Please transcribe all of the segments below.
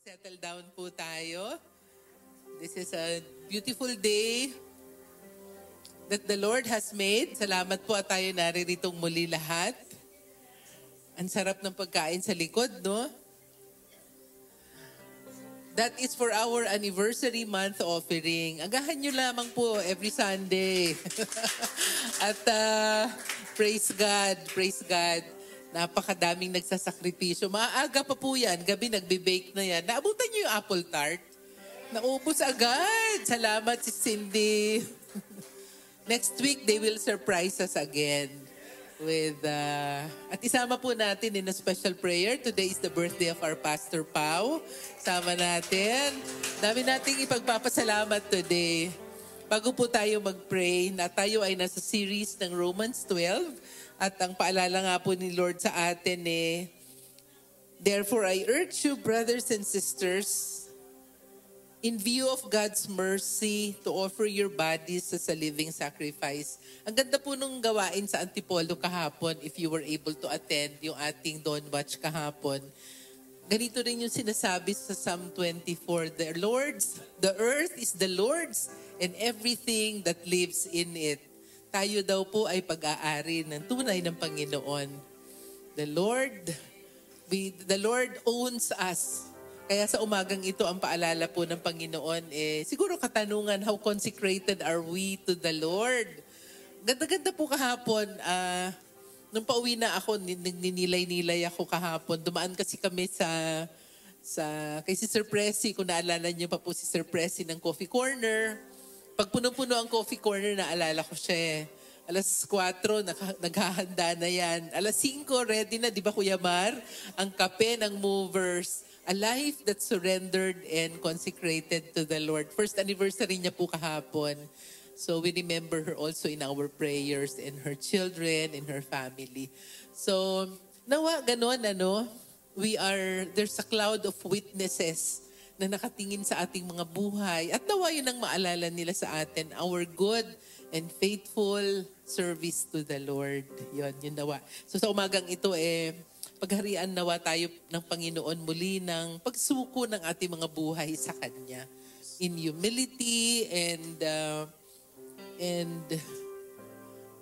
Settle down po tayo. This is a beautiful day that the Lord has made. Salamat po at tayo nariritong muli lahat. Ang sarap ng pagkain sa likod, no? That is for our anniversary month offering. Agahan nyo lamang po every Sunday. At praise God, praise God. Napakadaming nagsasakripisyo. Maaga pa po yan. Gabi nagbe-bake na yan. Naabutan niyo yung apple tart? Naubos agad. Salamat si Cindy. Next week, they will surprise us again with at isama po natin in a special prayer. Today is the birthday of our Pastor Pau. Sama natin. Dami nating ipagpapasalamat today. Bago po tayo mag-pray, na tayo ay nasa series ng Romans 12. At ang paalala nga po ni Lord sa atin therefore I urge you, brothers and sisters, in view of God's mercy, to offer your bodies as a living sacrifice. Ang ganda po nung gawain sa Antipolo kahapon, if you were able to attend yung ating Dawn Watch kahapon. Ganito rin yung sinasabi sa Psalm 24, the earth is the Lord's and everything that lives in it. Tayo daw po ay pag-aari ng tunay ng Panginoon. The Lord owns us. Kaya sa umagang ito, ang paalala po ng Panginoon, siguro katanungan, how consecrated are we to the Lord? Ganda-ganda po kahapon. Nung pauwi na ako, ninilay-nilay ako kahapon. Dumaan kasi kami kay Sister Pressy, kung naalala niyo pa po si Sister Pressy ng Coffee Corner. Pag puno-puno ang Coffee Corner, naalala ko siya. Alas 4, naghahanda na yan. Alas 5, ready na, di ba Kuya Mar? Ang kape ng Movers. A life that surrendered and consecrated to the Lord. First anniversary niya po kahapon. So we remember her also in our prayers and her children and her family. So, nawa, ganon, there's a cloud of witnesses na nakatingin sa ating mga buhay. At nawa yun ang maalala nila sa atin, our good and faithful service to the Lord. Yun nawa. So sa umagang ito, pagharian nawa tayo ng Panginoon muli ng pagsuko ng ating mga buhay sa Kanya. In humility and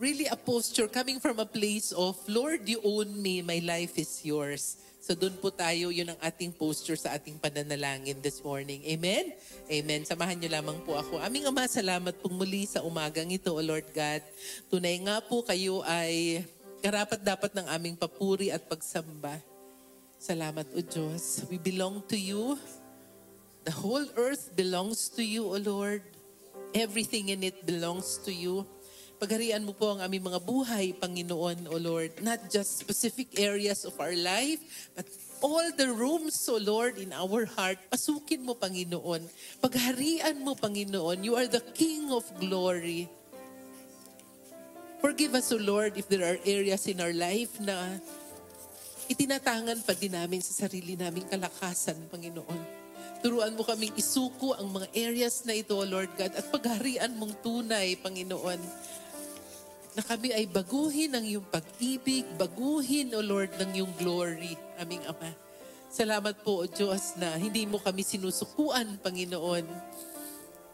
really a posture coming from a place of, Lord, you own me, my life is yours. So doon po tayo, yun ang ating posture sa ating pananalangin this morning. Amen? Amen. Samahan niyo lamang po ako. Aming Ama, salamat pong muli sa umagang ito, O Lord God. Tunay nga po kayo ay karapat-dapat ng aming papuri at pagsamba. Salamat, O Diyos. We belong to you. The whole earth belongs to you, O Lord. Everything in it belongs to you. Pagharian mo po ang aming mga buhay, Panginoon, O Lord. Not just specific areas of our life, but all the rooms, O Lord, in our heart. Pasukin mo, Panginoon. Pagharian mo, Panginoon. You are the King of glory. Forgive us, O Lord, if there are areas in our life na itinatangan pa din namin sa sarili naming kalakasan, Panginoon. Turuan mo kaming isuko ang mga areas na ito, O Lord God, at pagharian mong tunay, Panginoon, na kami ay baguhin ng iyong pag-ibig, baguhin, O Lord, ng iyong glory, aming Ama. Salamat po, O Diyos, na hindi mo kami sinusukuan, Panginoon,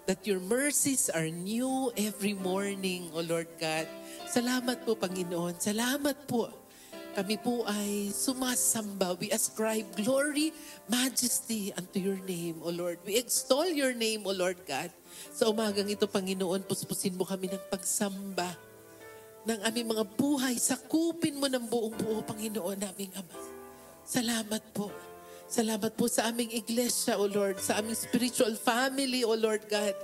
that your mercies are new every morning, O Lord God. Salamat po, Panginoon. Salamat po. Kami po ay sumasamba. We ascribe glory, majesty unto your name, O Lord. We extol your name, O Lord God. Sa umagang ito, Panginoon, puspusin mo kami ng pagsamba ng aming mga buhay. Sakupin mo ng buong buo, Panginoon, naming Ama. Salamat po. Salamat po sa aming iglesia, O Lord, sa aming spiritual family, O Lord God.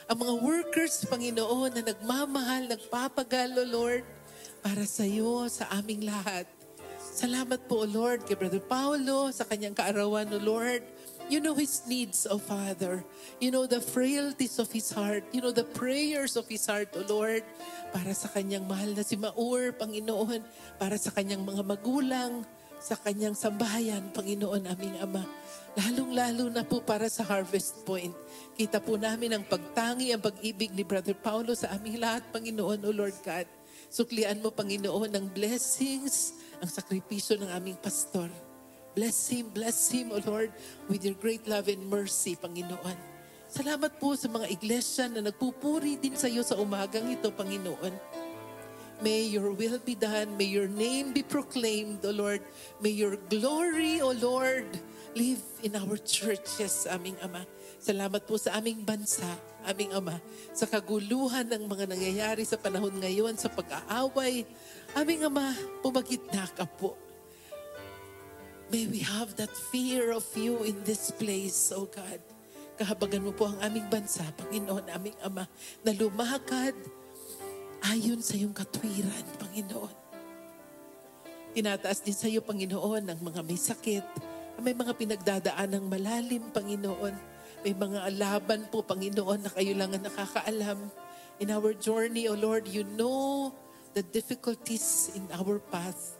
Ang mga workers, Panginoon, na nagmamahal, nagpapagal, O Lord, para sa iyo, sa aming lahat. Salamat po, O Lord, kay Brother Paulo, sa kanyang kaarawan, O Lord. You know his needs, O Father. You know the frailties of his heart. You know the prayers of his heart, O Lord. Para sa kanyang mahal na si Maur, Panginoon. Para sa kanyang mga magulang. Sa kanyang sambahayan, Panginoon, aming Ama. Lalong-lalo na po para sa Harvest Point. Kita po namin ang pagtangi, ang pag-ibig ni Brother Paulo sa aming lahat, Panginoon, O Lord God. Suklian mo, Panginoon, ang blessings, ang sakripisyo ng aming pastor. Bless him, O Lord, with your great love and mercy, Panginoon. Salamat po sa mga iglesia na nagpupuri din sa iyo sa umagang ito, Panginoon. May your will be done. May your name be proclaimed, O Lord. May your glory, O Lord, live in our churches, aming Ama. Salamat po sa aming bansa, aming Ama, sa kaguluhan ng mga nangyayari sa panahon ngayon, sa pag-aaway. Aming Ama, pumagitna ka po. May we have that fear of you in this place, O God. Kahabagan mo po ang aming bansa, Panginoon, aming Ama, na lumakad ayon sa iyong katwiran, Panginoon. Tinataas din sa iyo, Panginoon, ang mga may sakit, may mga pinagdadaan ng malalim, Panginoon. May mga laban po, Panginoon, na kayo lang ang nakakaalam. In our journey, O Lord, you know the difficulties in our path.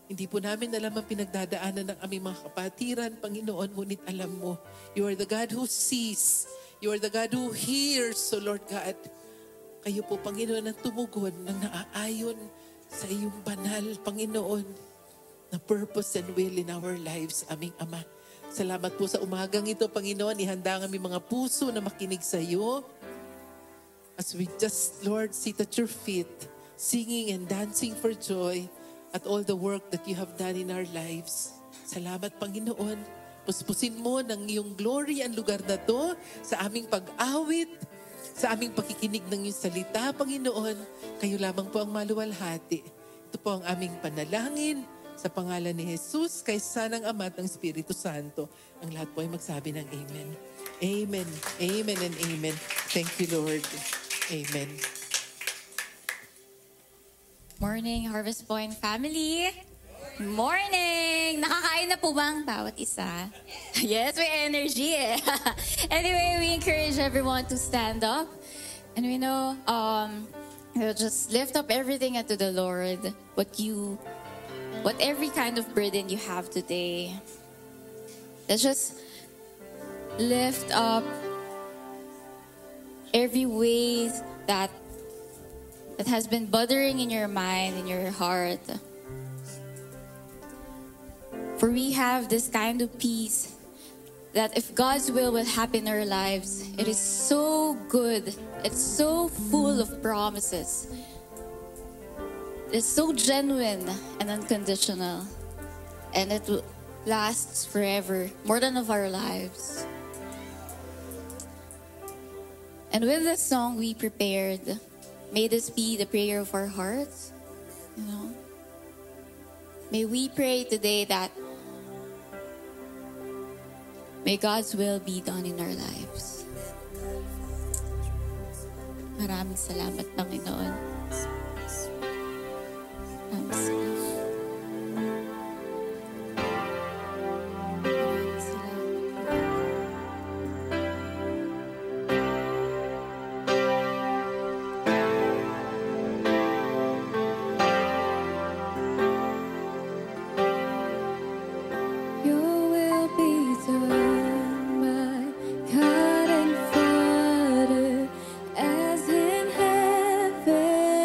Hindi po namin alam ang pinagdadaanan ng aming mga kapatiran, Panginoon, ngunit alam mo, you are the God who sees. You are the God who hears, O Lord God. Kayo po, Panginoon, ang tumugon ng naaayon sa iyong banal, Panginoon, na purpose and will in our lives, aming Ama. Salamat po sa umagang ito, Panginoon. Ihanda ang aming mga puso na makinig sa iyo. As we just, Lord, sit at your feet, singing and dancing for joy at all the work that you have done in our lives. Salamat, Panginoon. Puspusin mo ng iyong glory ang lugar na to sa aming pag-awit, sa aming pakikinig ng iyong salita, Panginoon. Kayo lamang po ang maluwalhati. Ito po ang aming panalangin sa pangalan ni Jesus, kay Sanang Ama at ng Espiritu Santo. Ang lahat po ay magsabi ng Amen. Amen. Amen and Amen. Thank you, Lord. Amen. Morning, Harvest Point family. Morning! Nakakain na po bang bawat isa? Yes, may energy eh. Anyway, we encourage everyone to stand up. And we know, we'll just lift up everything unto the Lord. What every kind of burden you have today. Let's just lift up every weight that has been bothering in your mind, in your heart. For we have this kind of peace that if God's will happen in our lives, it is so good. It's so full of promises. It's so genuine and unconditional. And it lasts forever, more than of our lives. And with this song we prepared, may this be the prayer of our hearts. You know? May we pray today that may God's will be done in our lives. Maraming salamat, Panginoon. Maraming salamat. Maraming salamat. Your will be done, my God and Father, as in heaven.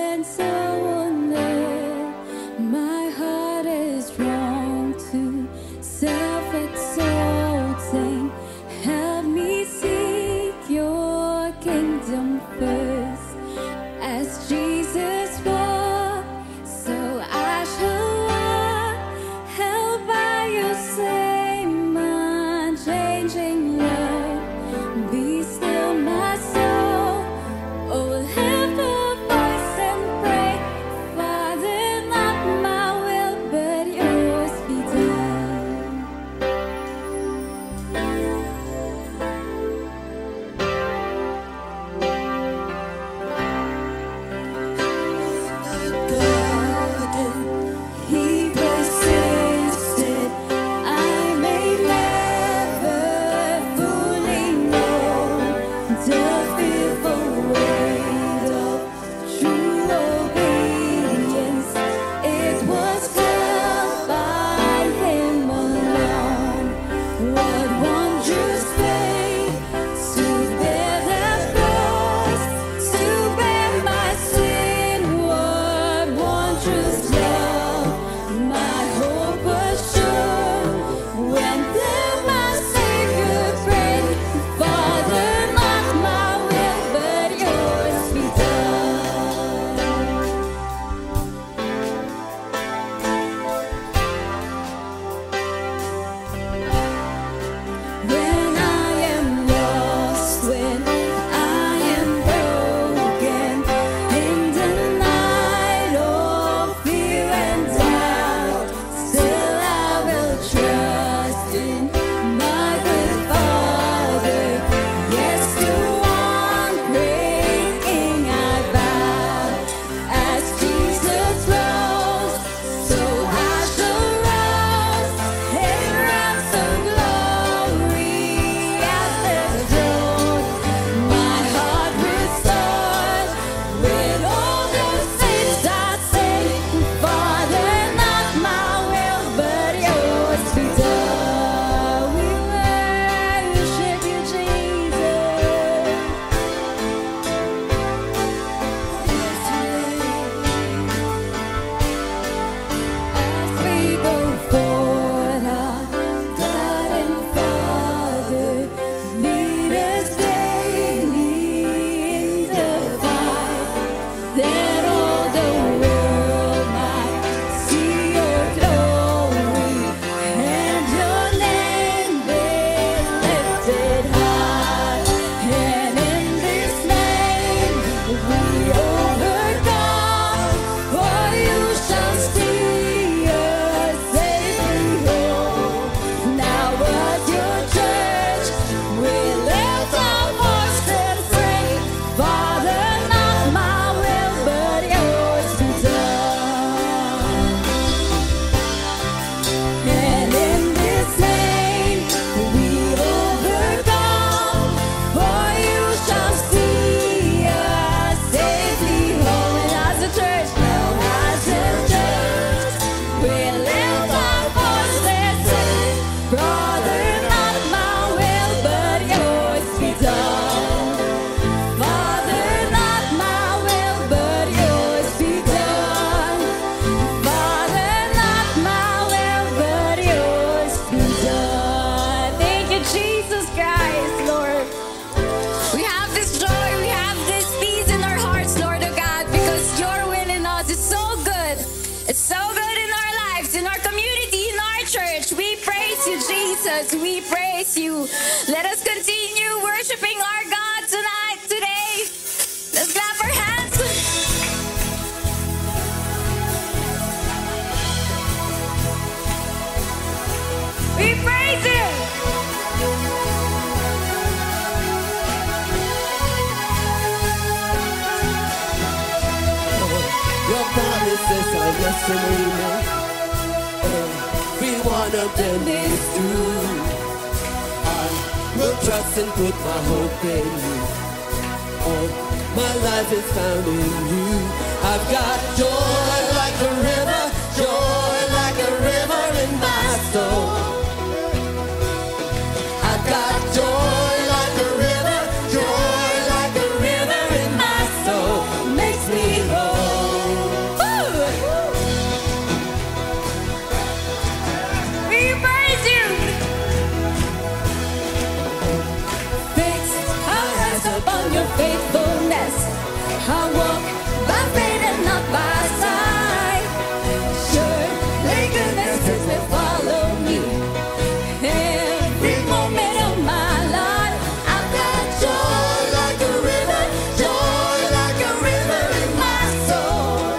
yes and amen. Every one of them is true. I will trust and put my hope in you. All my life is found in you. I've got joy like a river, joy like a river in my soul. I've got joy like a river, joy like a river in my soul. Makes me whole. We praise you. Fix our eyes upon your faithfulness. I walk by faith and not by sight. Surely goodness will follow me every moment of my life. I've got joy like a river, joy like a river in my soul.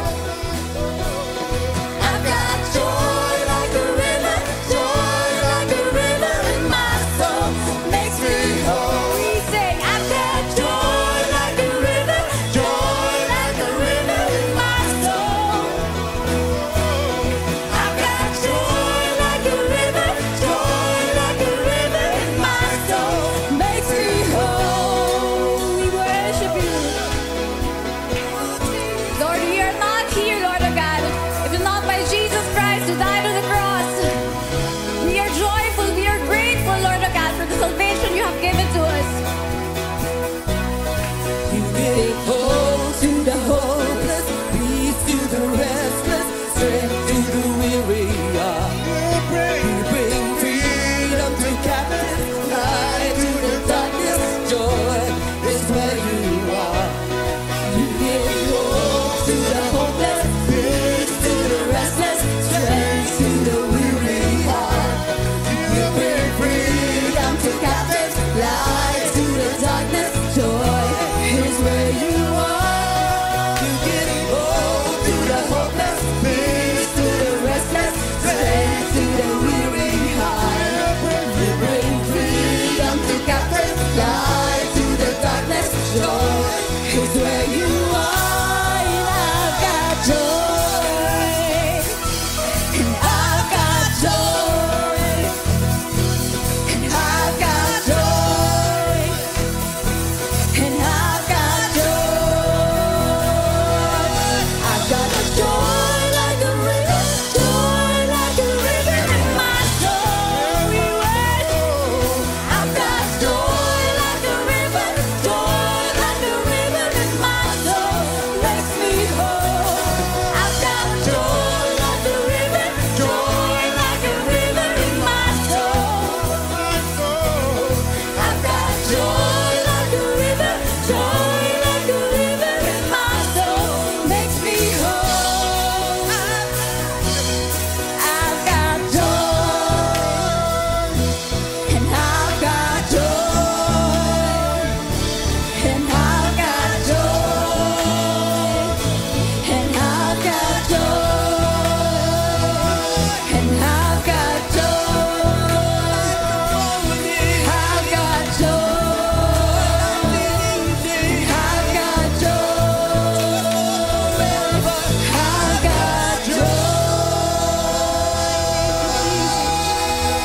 I've got joy like a river, joy like a river in my soul. Makes me whole. We sing, I've got joy like a river, joy like a river in my soul. I've got joy like a river, joy like a river in my soul. Makes me whole. We worship you. Lord, we are not here, Lord of God, if it's not by Jesus Christ who died on the cross. We are joyful, we are grateful, Lord of God, for the salvation you have given to us. You give hope to the hopeless, peace to the restless, strength to the weary. You bring freedom to captives, light to the darkness. Joy is where you are. You give hope to the hopeless, peace to the restless, strength to the weary heart. You bring freedom to captives, light to the darkness. Joy is where you are. You give hope to the hopeless, peace to the restless, strength to the weary heart. You bring freedom to captives, light to the darkness. Joy is where you are. And I've got joy. And I've got joy. And I've got joy. And I've got joy. I've got a joy like a river, joy like a river in my soul. We worship. I've got joy like a river, joy like a river in my soul. Makes me whole. I've got joy like a river, joy like a river in my soul. I've got joy like a river, joy like a river in my soul. Makes me whole. I've got joy, and I've got joy, and I've got joy, and I've got joy, and I've got joy. I've got joy. I've got joy. I've got joy.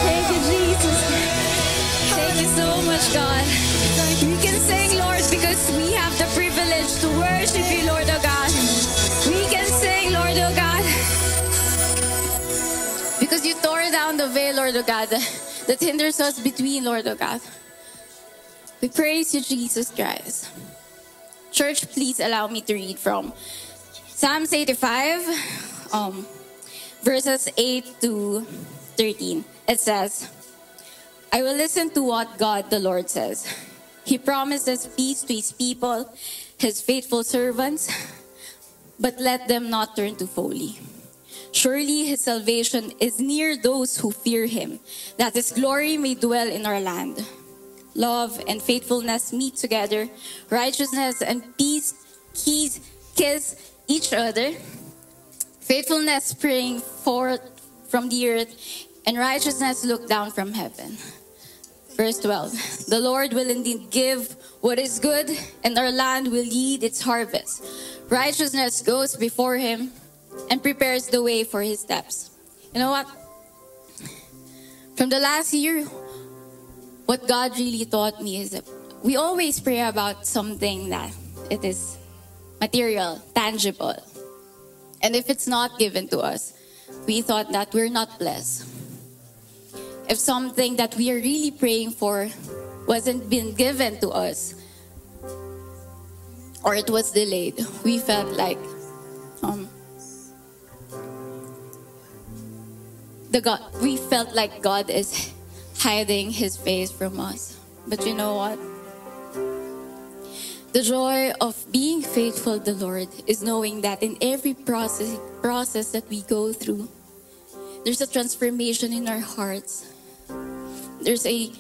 Thank you, Jesus. Thank you so much, God. We can sing, Lord, because we have the privilege to worship you, Lord of God. We can sing, Lord of God, because you tore down the veil, Lord of God, that hinders us between, Lord of God. We praise you, Jesus Christ. Church, please allow me to read from Psalms 85, verses 8 to 13. It says, I will listen to what God the Lord says. He promises peace to his people, his faithful servants, but let them not turn to folly. Surely his salvation is near those who fear him, that his glory may dwell in our land. Love and faithfulness meet together, righteousness and peace kiss each other. Faithfulness spring forth from the earth, and righteousness look down from heaven. Verse 12, the Lord will indeed give what is good, and our land will yield its harvest. Righteousness goes before him, and prepares the way for his steps. You know what? From the last year, what God really taught me is that we always pray about something that it is material, tangible. And if it's not given to us, we thought that we're not blessed. If something that we are really praying for wasn't been given to us, or it was delayed, we felt like we felt like God is hiding his face from us. But you know what? The joy of being faithful to the Lord is knowing that in every process that we go through, there's a transformation in our hearts. There's a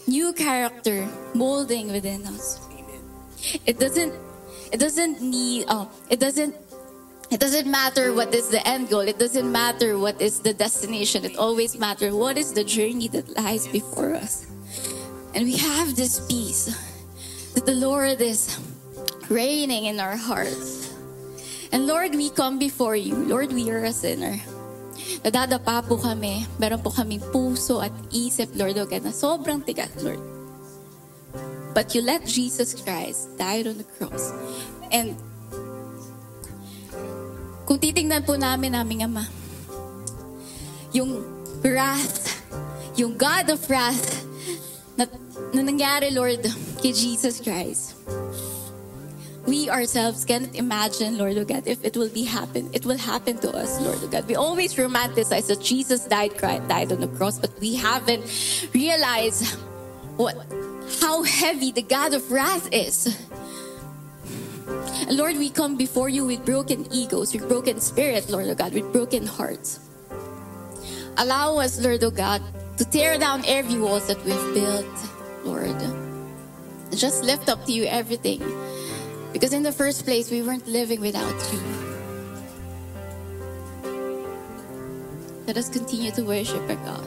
new character molding within us. It doesn't matter what is the end goal. It doesn't matter what is the destination. It always matters what is the journey that lies before us. And we have this peace that the Lord is reigning in our hearts. And Lord, we come before you. Lord, we are a sinner. Nadadapa po kami. Meron po kaming puso at isip, Lord, o na sobrang tigas, Lord. But you let Jesus Christ die on the cross. And kung titingnan po namin aming Ama, yung wrath, yung God of wrath na nangyari, Lord, kay Jesus Christ, we ourselves cannot imagine, Lord oh God, if it will happen to us, Lord oh God. We always romanticize that Jesus died on the cross, but we haven't realized how heavy the God of wrath is. And Lord, we come before you with broken egos, with broken spirit, Lord oh God, with broken hearts. Allow us, Lord oh God, to tear down every walls that we've built, Lord. Just lift up to you everything. Because in the first place, we weren't living without you. Let us continue to worship our God.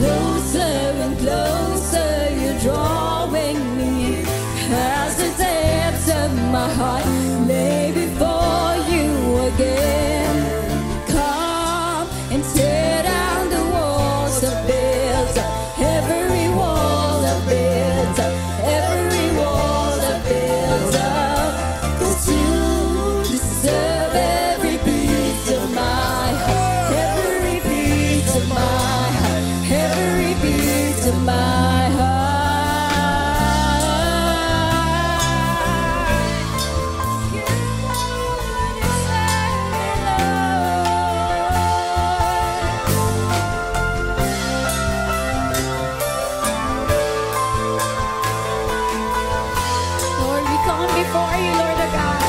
Closer and closer, you're drawing me as and tear down the walls of built up. Every wall of built up. Every wall of built up. 'Cause you deserve every beat of my heart. Every beat of my heart. Every beat of my heart. Lord, we come before you, Lord of God.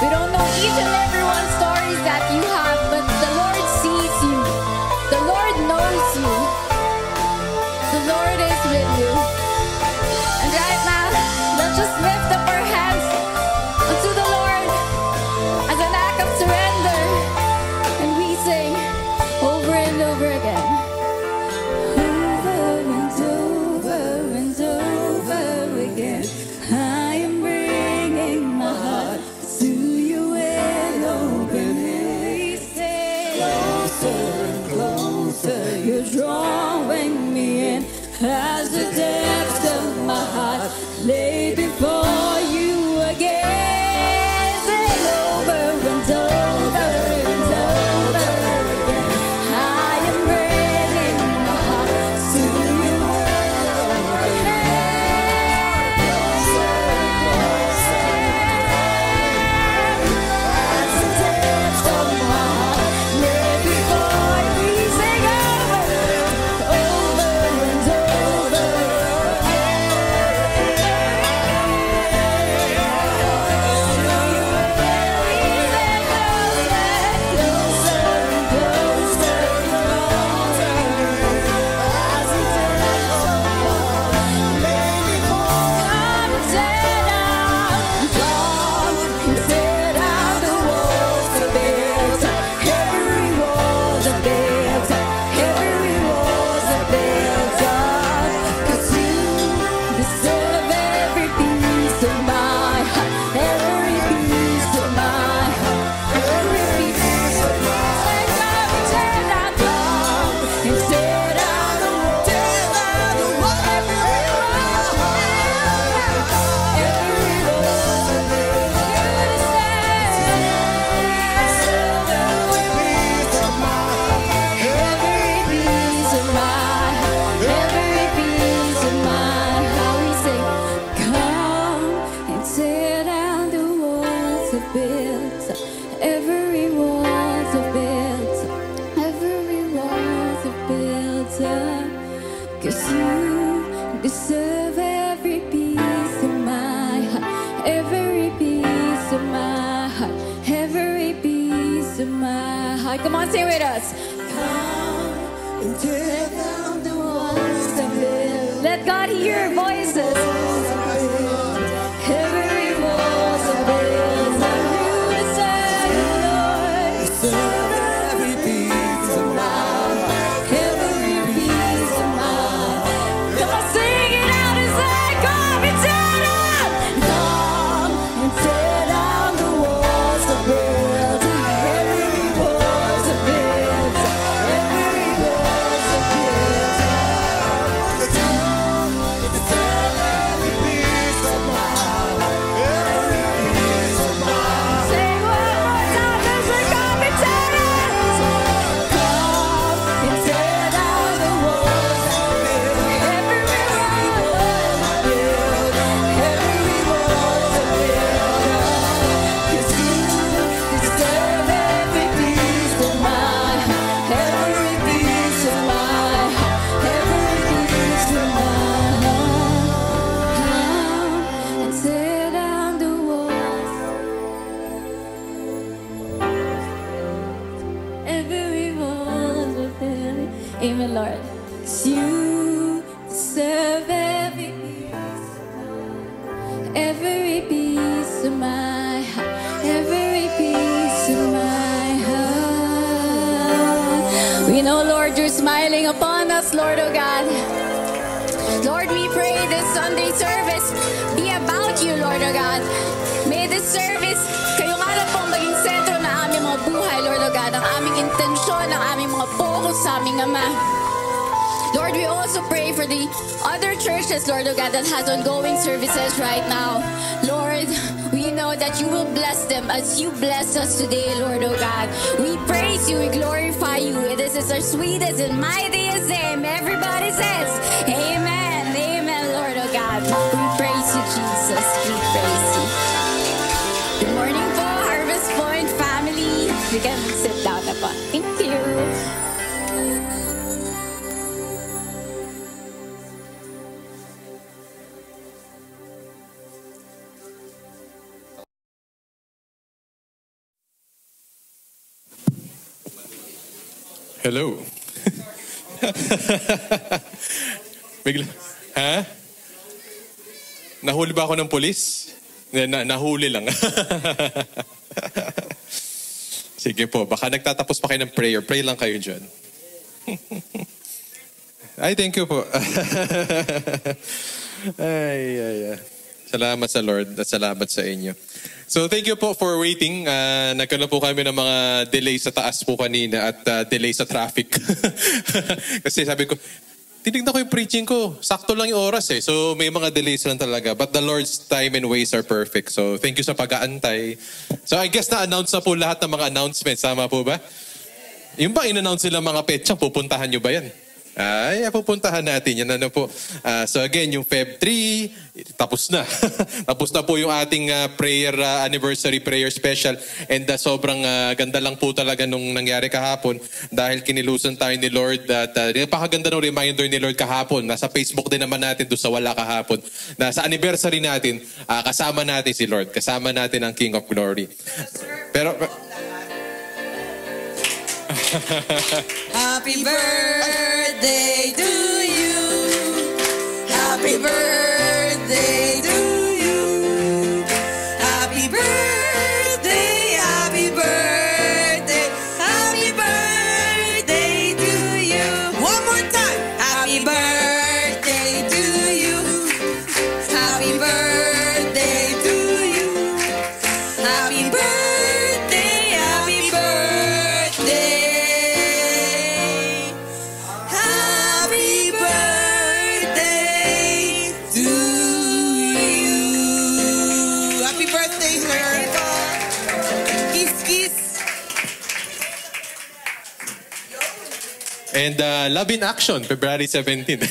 We don't know each and every one stories that you have, but the Lord sees you. The Lord knows you. The Lord is with you. And right now, let's just lift up our hands unto the Lord as an act of surrender. And we sing over and over again. Over and over and over again, I am bringing my heart to you and opening. Closer and closer, you're drawing me in as the depths of my heart lay before you again. Say over and over and over again, I am bringing my heart to you. Closer and closer, as the depths of my heart lay before you. Sing over and over Deserve every piece of my heart, every piece of my heart, every piece of my heart. Tear down the wall, and tear down the wall, tear down the wall, every wall of it. Every piece of my heart, every piece of my heart, every piece of my heart. We sing, come and tear down the walls of built up. Every walls of built up. Every walls of built up. 'Cause you deserve every piece of my heart. Every piece of my heart. Every piece of my heart. Come on, sing with us. Come and tear down the walls of built. Let God hear your voices. Every walls of built up. You deserve, Lord. Deserve every piece of my heart. Every piece of my heart. Come on, sing it out and say, come and tear down. Come and tear down the walls of built. Every walls of built. Every walls of built. Deserve every piece of my heart. Every piece of my heart. Sing one more time, let's say, come and tear down. Come and tear down the walls of built. Every wall of built. Every walls of built. 'Cause you deserve every piece of my heart. Every piece of my heart. Every piece of my heart. And tear down the walls. Every wall of built. Amen, Lord. 'Cause you deserve every piece of my heart. Every piece of my heart. Every piece of my heart. We know, Lord, you're smiling upon us, Lord, oh God. Lord, we pray this Sunday service be about you, Lord, oh God. May this service, kayo nga lang pong maging sentro na aming mga buhay, Lord O God, ang aming intensyon, ang aming mga focus sa aming Ama. Lord, we also pray for the other churches, Lord O God, that has ongoing services right now. Lord, we know that you will bless them as you bless us today, Lord O God. We praise you, we glorify you. This is our sweetest and mightiest name. Everybody says, Amen, Amen, Lord O God. We praise you, Jesus. We praise you. Good morning po, Harvest Point family. We can sit down na po. Thank you. Hello. Bigla. Ha? Nahuli ba ako ng polis? Nahuli lang. Sige po, baka nagtatapos pa kayo ng prayer. Pray lang kayo dyan. Ay, thank you po. ay. Salamat sa Lord at salamat sa inyo. So thank you po for waiting. Nagkaroon po kami ng mga delay sa taas po kanina at delay sa traffic. Kasi sabi ko, tinignan ko yung preaching ko. Sakto lang yung oras eh. So may mga delays lang talaga. But the Lord's time and ways are perfect. So thank you sa pag-aantay. So I guess na-announce na po lahat ng mga announcements. Tama po ba? Yung ba in-announce nila mga petsa, pupuntahan nyo ba yan? Ay, pupuntahan natin. Yan ano po. So again, yung Feb 3, tapos na. Tapos na po yung ating prayer, anniversary prayer special. And sobrang ganda lang po talaga nung nangyari kahapon dahil kinilusan tayo ni Lord. At napakaganda ng reminder ni Lord kahapon. Nasa Facebook din naman natin doon sa wala kahapon. Sa anniversary natin, kasama natin si Lord. Kasama natin ang King of Glory. Pero... Happy birthday to you. Happy birthday to you. Happy birthday, happy birthday, happy birthday to you. One more time. Happy birthday to you. Happy birthday to you. Happy birthday, happy birthday. And Love in Action, February 17.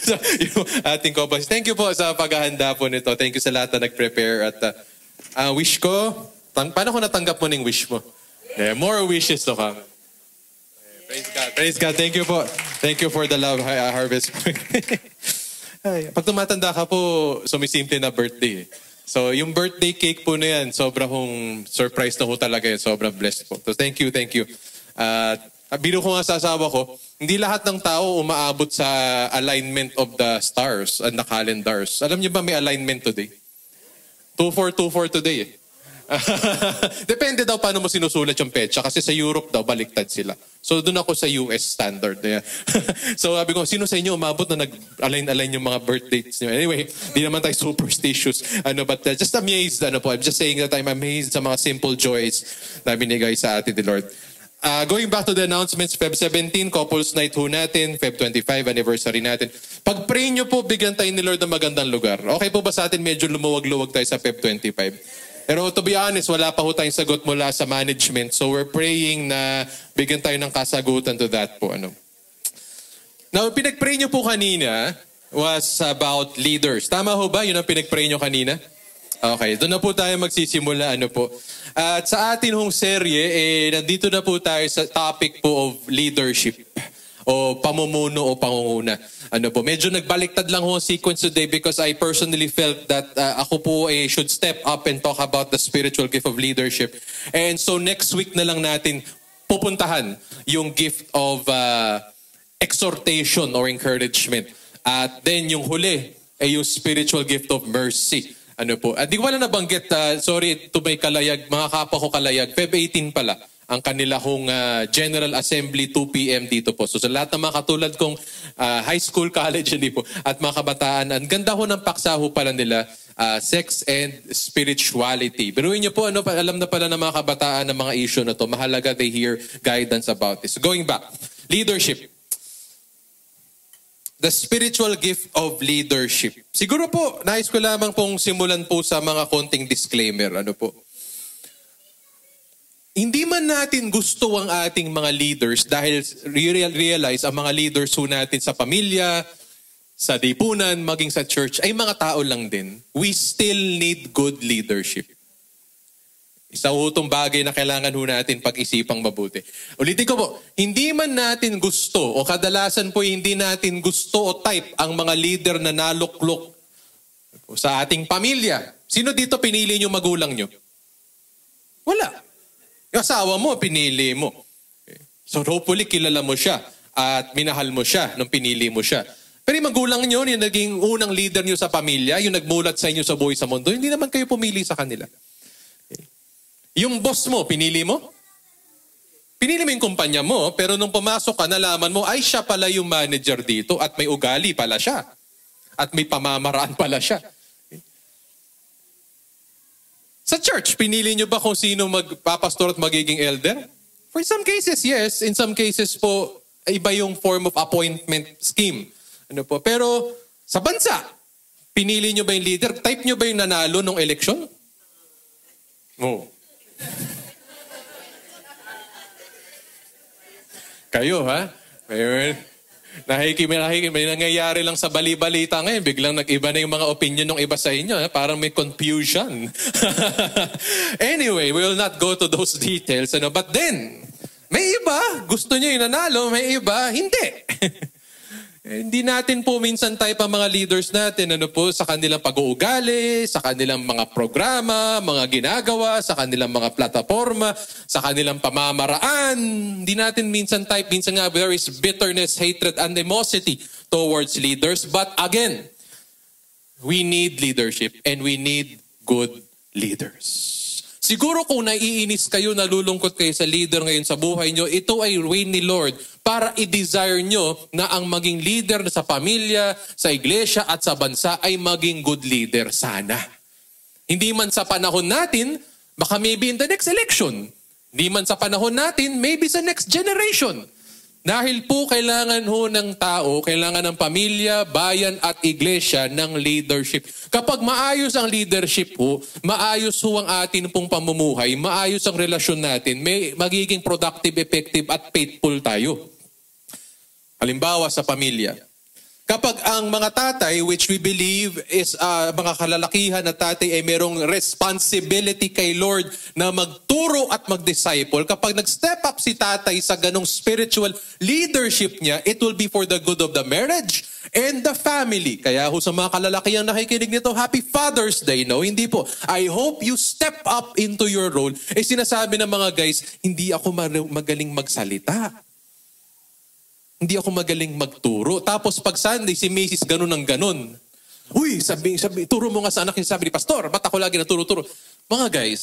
So, yung ating co-boss. Thank you po sa paghahanda po nito. Thank you sa lahat na nag-prepare. At wish ko, paano ko natanggap mo ng wish mo? Yeah, more wishes to come. Praise God. Praise God. Thank you po. Thank you for the love harvest. Ay, pag tumatanda ka po, sumisimple na birthday. So, yung birthday cake po na yan, sobrang surprise na po talaga yun. Sobrang blessed po. So, thank you, thank you. Biro ko nga sa asawa ko, hindi lahat ng tao umaabot sa alignment of the stars and the calendars. Alam niyo ba may alignment today? 2424 today eh. Depende daw paano mo sinusulat yung petsa kasi sa Europe daw baliktad sila. So doon ako sa US standard. Yeah. So sabi ko, sino sa inyo umabot na nag-align yung mga birth dates niyo? Anyway, di naman tayo superstitious. But just amazed. I'm just saying that I'm amazed sa mga simple joys na binigay sa atin ni Lord. Going back to the announcements, Feb 17, Couples Night ho natin, Feb 25, anniversary natin. Pag-pray nyo po, bigyan tayo ni Lord ng magandang lugar. Okay po ba sa atin medyo lumuwag-luwag tayo sa Feb 25? Pero to be honest, wala pa ho tayong sagot mula sa management. So we're praying na bigyan tayo ng kasagutan to that po. Now, pinag-pray nyo po kanina was about leaders. Tama ho ba? Yun ang pinag-pray nyo kanina? Okay, doon na po tayo magsisimula. At sa atin hong serye, nandito na po tayo sa topic po of leadership o pamumuno o pangunguna. Medyo nagbaliktad lang ho ang sequence today because I personally felt that ako po should step up and talk about the spiritual gift of leadership. And so next week na lang natin pupuntahan yung gift of exhortation or encouragement. At then yung huli ay yung spiritual gift of mercy. Di ko wala nabanggit, sorry to may kalayag, mga kapwa ko kalayag, Feb 18 pala ang kanila hong General Assembly 2 p.m. dito po. So sa lahat ng mga katulad kong high school, college, hindi po, at mga kabataan, ang ganda ho ng paksa ho pala nila, sex and spirituality. Biruin niyo po, alam na pala ng mga kabataan ng mga issue na to. Mahalaga they hear guidance about this. Going back, leadership. The spiritual gift of leadership. Siguro po, nais ko lamang pong simulan po sa mga konting disclaimer. Ano po? Hindi man natin gusto ang ating mga leaders dahil realize ang mga leaders ho natin sa pamilya, sa dipunan, maging sa church, ay mga tao lang din. We still need good leadership. Isa ho itong bagay na kailangan ho natin pag-isipang mabuti. Ulitin ko po, hindi man natin gusto o kadalasan po hindi natin gusto o type ang mga leader na naluklok sa ating pamilya. Sino dito pinili nyo magulang nyo? Wala. Yung asawa mo, pinili mo. So hopefully kilala mo siya at minahal mo siya nung pinili mo siya. Pero yung magulang nyo, yung naging unang leader nyo sa pamilya, yung nagmulat sa inyo sa buhay sa mundo, hindi naman kayo pumili sa kanila. Yung boss mo, pinili mo? Pinili mo yung kumpanya mo, pero nung pumasok ka, nalaman mo, ay siya pala yung manager dito at may ugali pala siya. At may pamamaraan pala siya. Sa church, pinili nyo ba kung sino magpapastor at magiging elder? For some cases, yes. In some cases po, iba yung form of appointment scheme. Ano po? Pero sa bansa, pinili nyo ba yung leader? Type nyo ba yung nanalo nung eleksyon? Oo. Kayo, ha? May nangyayari lang sa bali-balita ngayon. Biglang nag-iba na yung mga opinion ng iba sa inyo. Ha? Parang may confusion. Anyway, we will not go to those details. Ano? But then, may iba, gusto nyo yung nanalo. May iba, hindi. Hindi natin po minsan type ang mga leaders natin sa kanilang pag-uugali, sa kanilang mga programa, mga ginagawa, sa kanilang mga plataforma, sa kanilang pamamaraan. Hindi natin minsan type. Minsan nga there is bitterness, hatred, animosity towards leaders. But again, we need leadership and we need good leaders. Siguro kung naiinis kayo, nalulungkot kayo sa leader ngayon sa buhay nyo, ito ay way ni Lord para i-desire nyo na ang maging leader sa pamilya, sa iglesia at sa bansa ay maging good leader sana. Hindi man sa panahon natin, baka maybe in the next election. Hindi man sa panahon natin, maybe sa next generation. Dahil po kailangan ho ng tao, kailangan ng pamilya, bayan at iglesia ng leadership. Kapag maayos ang leadership ho, maayos ho ang atin pong pamumuhay, maayos ang relasyon natin, may magiging productive, effective at faithful tayo. Halimbawa sa pamilya. Kapag ang mga tatay, which we believe is mga kalalakihan na tatay ay merong responsibility kay Lord na magturo at mag-disciple, kapag nag-step up si tatay sa ganong spiritual leadership niya, it will be for the good of the marriage and the family. Kaya ho sa mga kalalakihang nakikinig nito, Happy Father's Day, no? Hindi po. I hope you step up into your role. Sinasabi ng mga guys, hindi ako magaling magsalita. Hindi ako magaling magturo. Tapos pag Sunday, si Mrs. ganun ng ganun. Uy, sabi, turo mo nga sa anak niya, sabi ni Pastor, ba't ako lagi naturo-turo? Mga guys,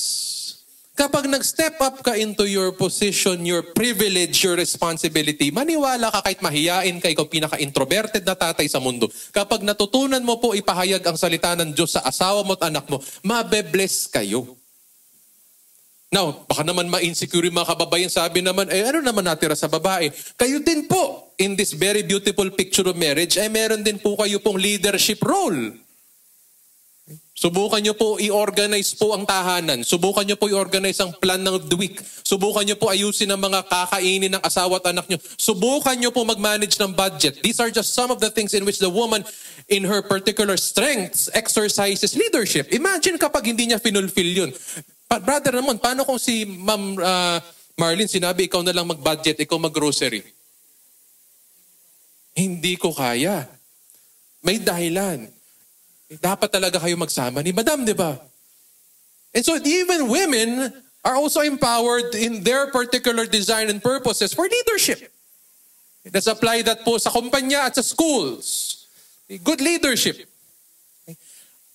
kapag nag-step up ka into your position, your privilege, your responsibility, maniwala ka kahit mahiyain ka, ikaw pinaka-introverted na tatay sa mundo. Kapag natutunan mo po ipahayag ang salita ng Diyos sa asawa mo at anak mo, mabe-bless kayo. Now, baka naman ma-insecure yung mga kababayan, sabi naman, ano naman natira sa babae? Kayo din po, in this very beautiful picture of marriage, meron din po kayo pong leadership role. Subukan nyo po i-organize po ang tahanan. Subukan nyo po i-organize ang plan ng the week. Subukan nyo po ayusin ang mga kakainin ng asawa at anak nyo. Subukan nyo po mag-manage ng budget. These are just some of the things in which the woman, in her particular strengths, exercises leadership. Imagine kapag hindi niya finulfill yun. Brother naman, paano kung si Ma'am Marlene sinabi, ikaw na lang mag-budget, ikaw mag-grocery? Hindi ko kaya. May dahilan. Dapat talaga kayo magsama ni Madam, di ba? And so even women are also empowered in their particular design and purposes for leadership. Let's apply that po sa kumpanya at sa schools. Good leadership.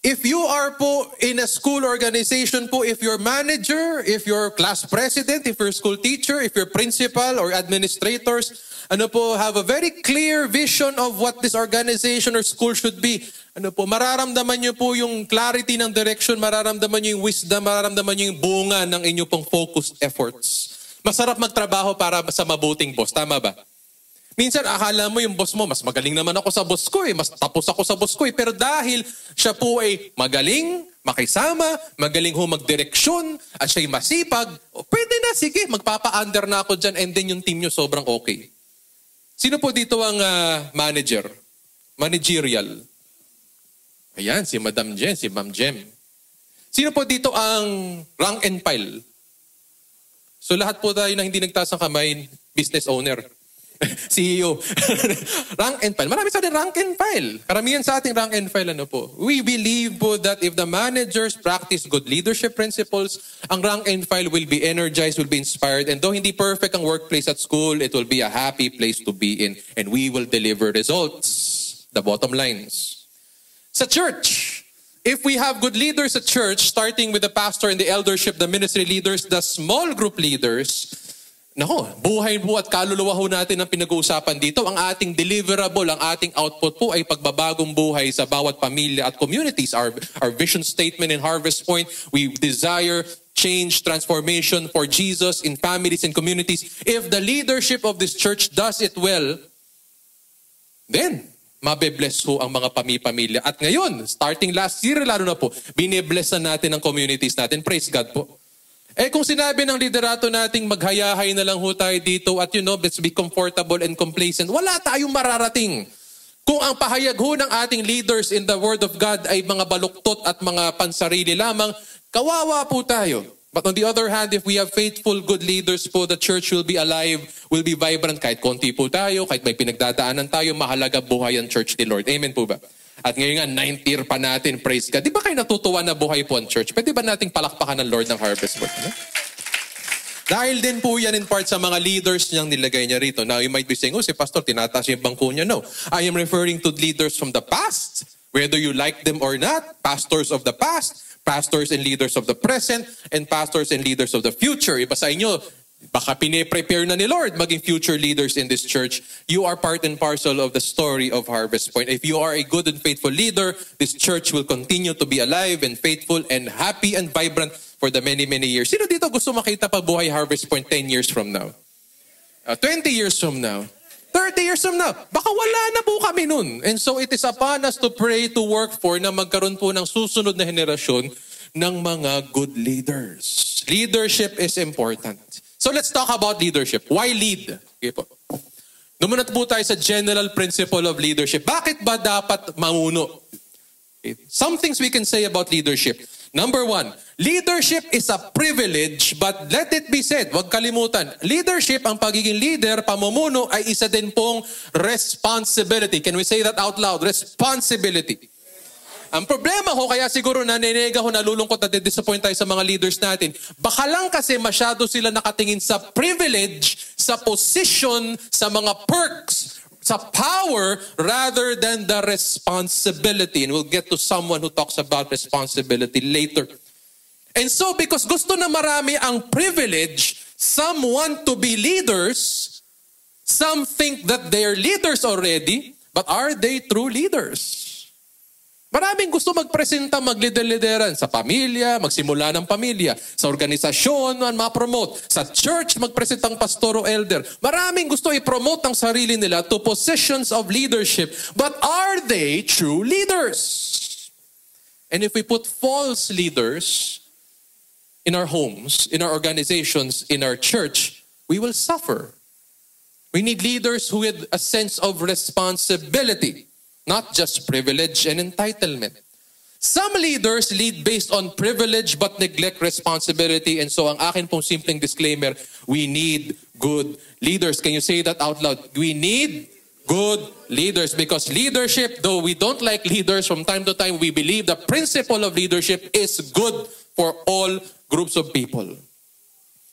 If you are po in a school organization po, if you're manager, if you're class president, if you're school teacher, if you're principal or administrators, have a very clear vision of what this organization or school should be. Mararamdaman nyo po yung clarity ng direction, mararamdaman nyo yung wisdom, mararamdaman nyo yung bunga ng inyo pong focused efforts. Masarap magtrabaho para sa mabuting boss, tama ba? Minsan, akala mo yung boss mo, mas magaling naman ako sa boss ko mas tapos ako sa boss ko Pero dahil siya po ay magaling, makisama, magaling magdireksyon, at siya'y masipag, pwede na, sige, magpapa-under na ako dyan and then yung team nyo sobrang okay. Sino po dito ang manager? Managerial. Ayan, si Madam Jen, si Ma'am Jem. Sino po dito ang rank and file? So lahat po tayo na hindi nagtaas ng kamay, business owner. CEO. Rank and file. Marami sa atin rank and file. Karamihan sa ating rank and file We believe po that if the managers practice good leadership principles, ang rank and file will be energized, will be inspired. And though hindi perfect ang workplace at school, it will be a happy place to be in. And we will deliver results. The bottom lines. Sa church, if we have good leaders at church, starting with the pastor and the eldership, the ministry leaders, the small group leaders, buhay po at kaluluwa ho natin ang pinag-uusapan dito. Ang ating deliverable, ang ating output po ay pagbabagong buhay sa bawat pamilya at communities. Our vision statement in Harvest Point, we desire change, transformation for Jesus in families and communities. If the leadership of this church does it well, then mabe-bless ho ang mga pamilya. At ngayon, starting last year, lalo na po, bine-bless na natin ang communities natin. Praise God po. Kung sinabi ng liderato nating maghayahay na lang ho tayo dito at let's be comfortable and complacent, wala tayong mararating. Kung ang pahayag ho ng ating leaders in the Word of God ay mga baluktot at mga pansarili lamang, kawawa po tayo. But on the other hand, if we have faithful, good leaders po, the church will be alive, will be vibrant. Kahit konti po tayo, kahit may pinagdadaanan tayo, mahalaga buhay ang church ni Lord. Amen po ba? At ngayon nga, 9th year pa natin, praise God. Di ba kayo natutuwa na buhay po ang church? Pwede ba nating palakpakan ng Lord ng Harvest Work? Dahil din po yan in part sa mga leaders niyang nilagay niya rito. Now, you might be saying, si Pastor, tinataas yung bangko niya. No, I am referring to leaders from the past, whether you like them or not, pastors of the past, pastors and leaders of the present, and pastors and leaders of the future. Iba sa inyo, baka pine-prepare na ni Lord maging future leaders in this church. You are part and parcel of the story of Harvest Point. If you are a good and faithful leader, this church will continue to be alive and faithful and happy and vibrant for the many, many years. Sino dito gusto makita pa buhay Harvest Point 10 years from now? 20 years from now? 30 years from now? Baka wala na po kami nun. And so it is upon us to pray, to work for, na magkaroon po ng susunod na henerasyon ng mga good leaders. Leadership is important. So let's talk about leadership. Why lead? Okay po. Dumunat po tayo sa general principle of leadership. Bakit ba dapat mamuno? Okay. Some things we can say about leadership. Number one, leadership is a privilege, but let it be said, wag kalimutan, leadership, ang pagiging leader, pamumuno, ay isa din pong responsibility. Can we say that out loud? Responsibility. Ang problema ho, kaya siguro naninega ho, nalulungkot at disappoint tayo sa mga leaders natin. Baka lang kasi masyado sila nakatingin sa privilege, sa position, sa mga perks, sa power, rather than the responsibility. And we'll get to someone who talks about responsibility later. And so, because gusto na marami ang privilege, some want to be leaders, some think that they're leaders already, but are they true leaders? Maraming gusto magpresenta, maglider-lideran sa pamilya, magsimula ng pamilya, sa organisasyon, ma-promote, sa church, magpresentang pastor o elder. Maraming gusto i-promote ang sarili nila to positions of leadership. But are they true leaders? And if we put false leaders in our homes, in our organizations, in our church, we will suffer. We need leaders who have a sense of responsibility. Not just privilege and entitlement. Some leaders lead based on privilege but neglect responsibility. And so ang akin pong simpleng disclaimer, we need good leaders. Can you say that out loud? We need good leaders because leadership, though we don't like leaders from time to time, we believe the principle of leadership is good for all groups of people.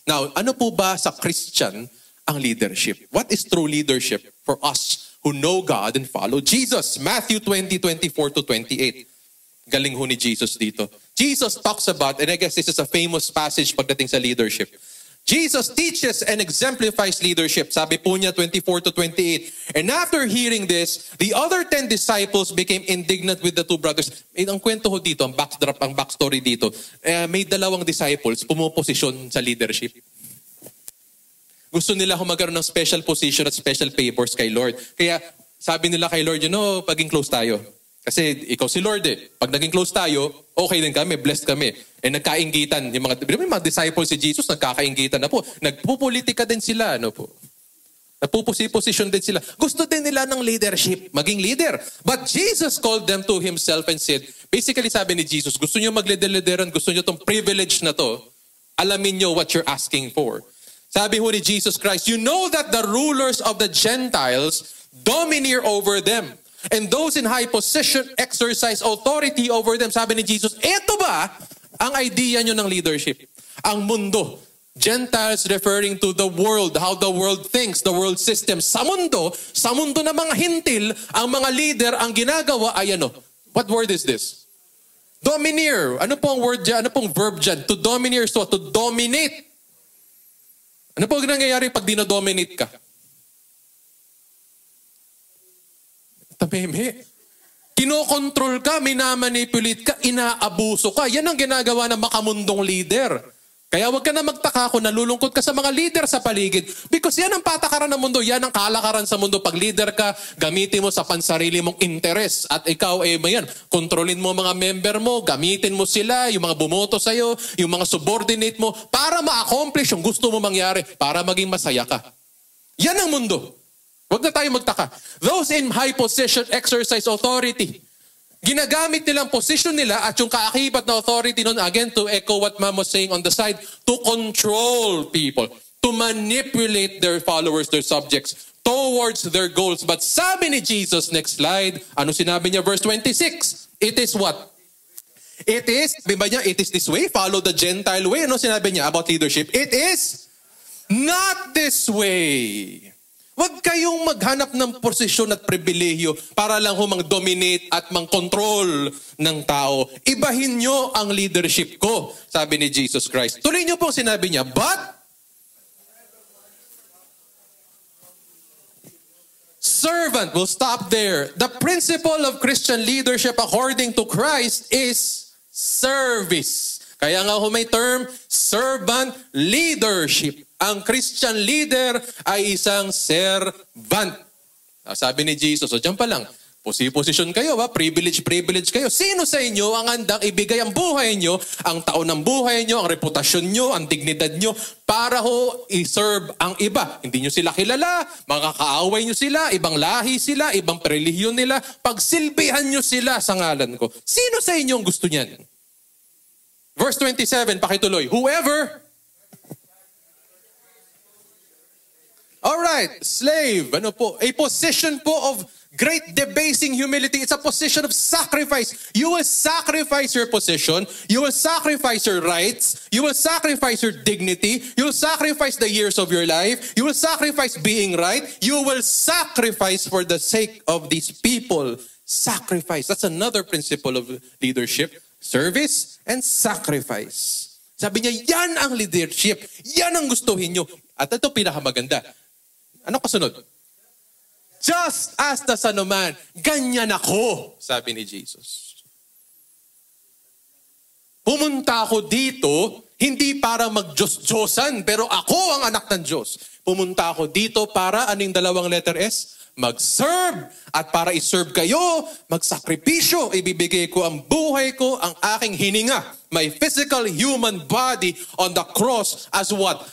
Now, ano po ba sa Christian ang leadership? What is true leadership for us who know God and follow Jesus? Matthew 20:24-28. Galing ho ni Jesus dito. Jesus talks about, and I guess this is a famous passage pagdating sa leadership. Jesus teaches and exemplifies leadership. Sabi po niya 24 to 28. And after hearing this, the other 10 disciples became indignant with the two brothers. Ang kwento ho dito, ang backstory dito, may dalawang disciples pumuposisyon sa leadership. Gusto nila magkaroon ng special position at special favors kay Lord. Kaya sabi nila kay Lord, paging close tayo. Kasi ikaw si Lord eh. Pag naging close tayo, okay din kami, blessed kami. Eh nagkainggitan. Yung mga disciples si Jesus, nagkakainggitan na po. Nagpupolitika din sila. Ano po? Napuposition din sila. Gusto din nila ng leadership, maging leader. But Jesus called them to Himself and said, basically sabi ni Jesus, gusto nyo mag-lideran, gusto nyo itong privilege na to, alamin nyo what you're asking for. Sabi ho ni Jesus Christ, you know that the rulers of the Gentiles domineer over them. And those in high position exercise authority over them. Sabi ni Jesus, eto ba ang idea nyo ng leadership? Ang mundo. Gentiles referring to the world, how the world thinks, the world system. Sa mundo ng mga hintil, ang mga leader, ang ginagawa ay ano? What word is this? Domineer. Ano pong word dyan? Ano pong verb dyan? To domineer, so to dominate. Ano po nangyayari pag dinodominate ka? Tameme. Kinokontrol ka, minamanipulate ka, inaabuso ka. Yan ang ginagawa ng makamundong leader. Kaya wag ka na magtaka kung nalulungkot ka sa mga leader sa paligid. Because yan ang patakaran ng mundo, yan ang kalakaran sa mundo. Pag leader ka, gamitin mo sa pansarili mong interes. At ikaw, kontrolin mo mga member mo, gamitin mo sila, yung mga bumoto sa'yo, yung mga subordinate mo, para ma-accomplish yung gusto mo mangyari, para maging masaya ka. Yan ang mundo. Huwag na tayo magtaka. Those in high position exercise authority. Ginagamit nilang position nila at yung kaakibat na authority nun, again, to echo what Ma'am was saying on the side, to control people, to manipulate their followers, their subjects, towards their goals. But sabi ni Jesus, next slide, ano sinabi niya, verse 26? It is what? It is, diba niya, it is this way, follow the Gentile way. Ano sinabi niya about leadership? It is not this way. Huwag kayong maghanap ng posisyon at pribilehyo para lang mang-dominate at mang-control ng tao. Ibahin nyo ang leadership ko, sabi ni Jesus Christ. Tuloy nyo po sinabi niya, but servant, will stop there. The principle of Christian leadership according to Christ is service. Kaya nga may term, servant leadership. Ang Christian leader ay isang servant. Sabi ni Jesus, so dyan pa lang, posisyon kayo, privilege kayo. Sino sa inyo ang handang ibigay ang buhay nyo, ang taon ng buhay nyo, ang reputasyon nyo, ang dignidad nyo, para i-serve ang iba? Hindi nyo sila kilala, makakaaway nyo sila, ibang lahi sila, ibang relihiyon nila, pagsilbihan nyo sila sa ngalan ko. Sino sa inyo ang gusto niyan? Verse 27, pakituloy, whoever... Alright, slave, a position po of great debasing humility. It's a position of sacrifice. You will sacrifice your position. You will sacrifice your rights. You will sacrifice your dignity. You will sacrifice the years of your life. You will sacrifice being right. You will sacrifice for the sake of these people. Sacrifice. That's another principle of leadership. Service and sacrifice. Sabi niya, yan ang leadership. Yan ang gustuhin nyo. At ito pinakamaganda. Ano kasunod? Just as the Son of Man, ganyan ako, sabi ni Jesus. Pumunta ako dito, hindi para mag-Diyos-Diyosan, pero ako ang anak ng Diyos. Pumunta ako dito para, anong dalawang letter S? Mag-serve. At para i-serve kayo, magsakripisyo. Ibibigay ko ang buhay ko, ang aking hininga. My physical human body on the cross as what?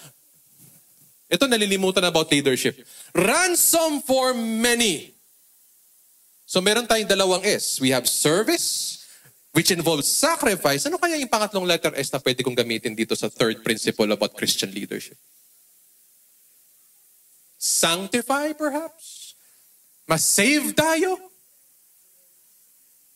Ito nalilimutan about leadership. Ransom for many. So meron tayong dalawang S. We have service, which involves sacrifice. Ano kaya yung pangatlong letter S na pwede kong gamitin dito sa third principle about Christian leadership? Sanctify, perhaps? Mas save tayo?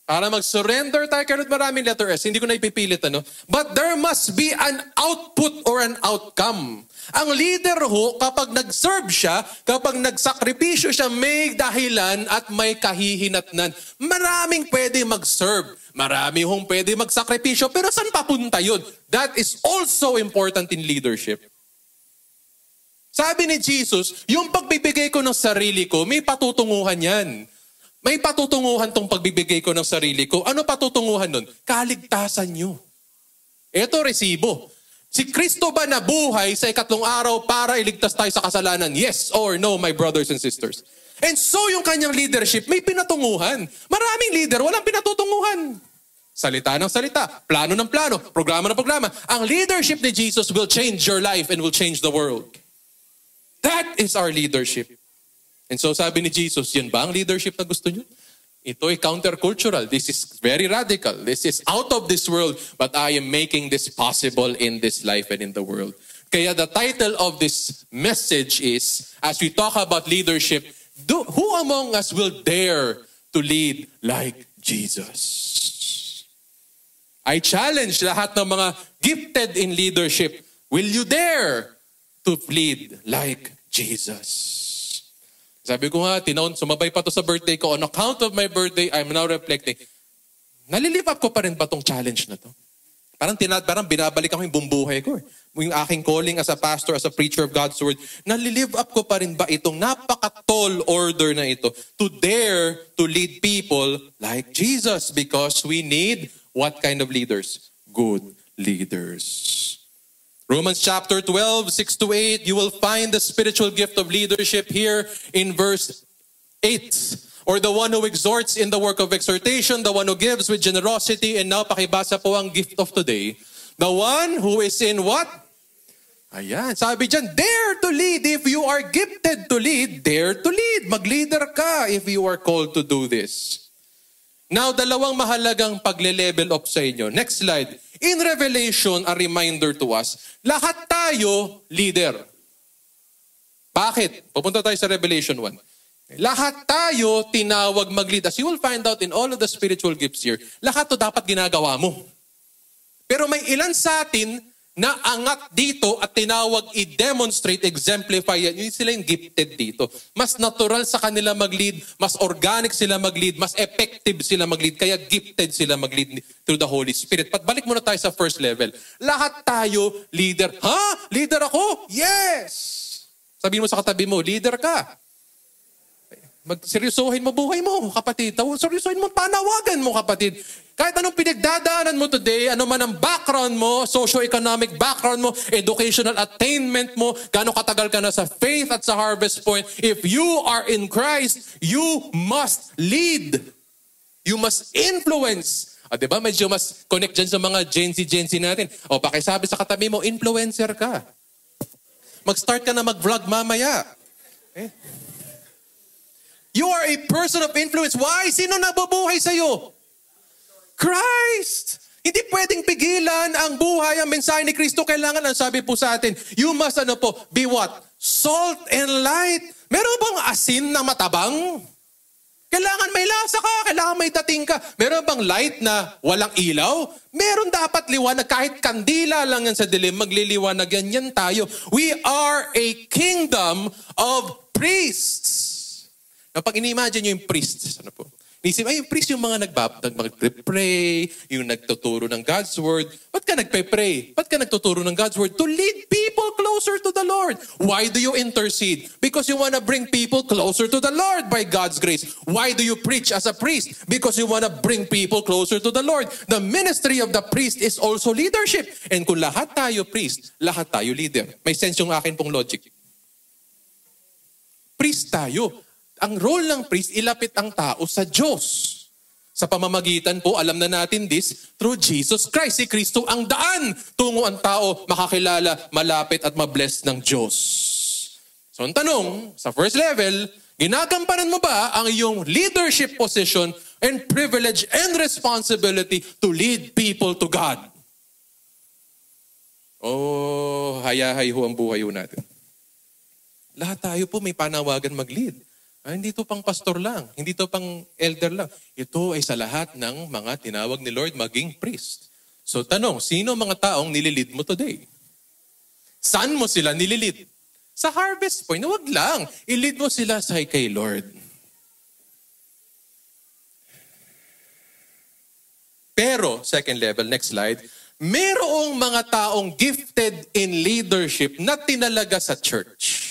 Para mag-surrender tayo, kaya maraming letter S, hindi ko na ipipilit, ano? But there must be an output or an outcome. Ang leader ho, kapag nag-serve siya, kapag nagsakripisyo siya, may dahilan at may kahihinatnan. Maraming pwede mag-serve. Marami hong pwede magsakripisyo. Pero saan papunta yun? That is also important in leadership. Sabi ni Jesus, yung pagbibigay ko ng sarili ko, may patutunguhan yan. May patutunguhan tong pagbibigay ko ng sarili ko. Ano patutunguhan nun? Kaligtasan nyo. Ito, resibo. Si Kristo ba nabuhay sa ikatlong araw para iligtas tayo sa kasalanan? Yes or no, my brothers and sisters? And so yung kanyang leadership, may pinatunguhan. Maraming leader, walang pinatutunguhan. Salita ng salita, plano ng plano, programa ng programa. Ang leadership ni Jesus will change your life and will change the world. That is our leadership. And so sabi ni Jesus, yan ba ang leadership na gusto nyo? Ito ay countercultural. This is very radical. This is out of this world. But I am making this possible in this life and in the world. Kaya the title of this message is, as we talk about leadership, who among us will dare to lead like Jesus? I challenge lahat ng mga gifted in leadership. Will you dare to lead like Jesus? Sabi ko nga, sumabay pa to sa birthday ko. On account of my birthday, I'm now reflecting. Nalilive up ko pa rin ba tong challenge na to? Parang binabalik ako yung bumbuhay ko. Yung aking calling as a pastor, as a preacher of God's word. Nalilive up ko pa rin ba itong napaka-tall order na ito to dare to lead people like Jesus? Because we need what kind of leaders? Good leaders. Romans chapter 12, 6-8, you will find the spiritual gift of leadership here in verse 8. Or the one who exhorts in the work of exhortation, the one who gives with generosity. And now, pakibasa po ang gift of today. The one who is in what? Ayan, sabi dyan, dare to lead. If you are gifted to lead, dare to lead. Mag-leader ka if you are called to do this. Now, dalawang mahalagang pagle-level up sa inyo. Next slide. In Revelation, a reminder to us, lahat tayo leader. Bakit? Pupunta tayo sa Revelation 1. Lahat tayo tinawag mag-lead. As you will find out in all of the spiritual gifts here, lahat to dapat ginagawa mo. Pero may ilan sa atin na angat dito at tinawag i-demonstrate, exemplify yan. Yun sila yung gifted dito. Mas natural sa kanila mag-lead, mas organic sila mag-lead, mas effective sila mag-lead, kaya gifted sila mag-lead through the Holy Spirit. Balik muna tayo sa first level. Lahat tayo leader. Ha? Leader ako? Yes! Sabihin mo sa katabi mo, leader ka. Seryosohin mo buhay mo, kapatid. Seryosohin mo, panawagan mo, kapatid. Kahit anong pinagdadaanan mo today, ano man ang background mo, socio-economic background mo, educational attainment mo, gaano katagal ka na sa faith at sa Harvest Point, if you are in Christ, you must lead. You must influence. Diba? Medyo mas connect dyan sa mga Gen Z natin. Pakisabi sa katabi mo, influencer ka. Mag-start ka na mag-vlog mamaya. You are a person of influence. Why? Sino nabubuhay sa'yo? Christ! Hindi pwedeng pigilan ang buhay, ang mensahe ni Kristo. Kailangan, ang sabi po sa atin, you must be what? Salt and light. Meron bang asin na matabang? Kailangan may lasa ka, kailangan may dating ka. Meron bang light na walang ilaw? Meron dapat liwanag. Kahit kandila lang yan sa dilim, magliliwanag yan. Yan tayo. We are a kingdom of priests. Pag ini-imagine nyo yung priests, ano po? Isip, yung priest yung mga nag-pray, yung nagtuturo ng God's word. Ba't ka nagpe-pray? Ba't ka nagtuturo ng God's word? To lead people closer to the Lord. Why do you intercede? Because you want to bring people closer to the Lord by God's grace. Why do you preach as a priest? Because you want to bring people closer to the Lord. The ministry of the priest is also leadership. And kung lahat tayo priest, lahat tayo leader. May sense yung akin pong logic. Priest tayo. Ang role ng priest, ilapit ang tao sa Diyos. Sa pamamagitan po, alam na natin this, through Jesus Christ. Si Kristo ang daan tungo ang tao makakilala, malapit at mabless ng Diyos. So ang tanong, sa first level, ginagampanan mo ba ang iyong leadership position and privilege and responsibility to lead people to God? Hayahay ho ang buhay ho natin. Lahat tayo po may panawagan mag-lead. Hindi to pang pastor lang. Hindi to pang elder lang. Ito ay sa lahat ng mga tinawag ni Lord maging priest. So tanong, sino mga taong nililid mo today? Saan mo sila nililid? Sa Harvest Point, wag lang. I-lead mo sila sa kay Lord. Pero, second level, next slide, merong mga taong gifted in leadership na tinalaga sa church.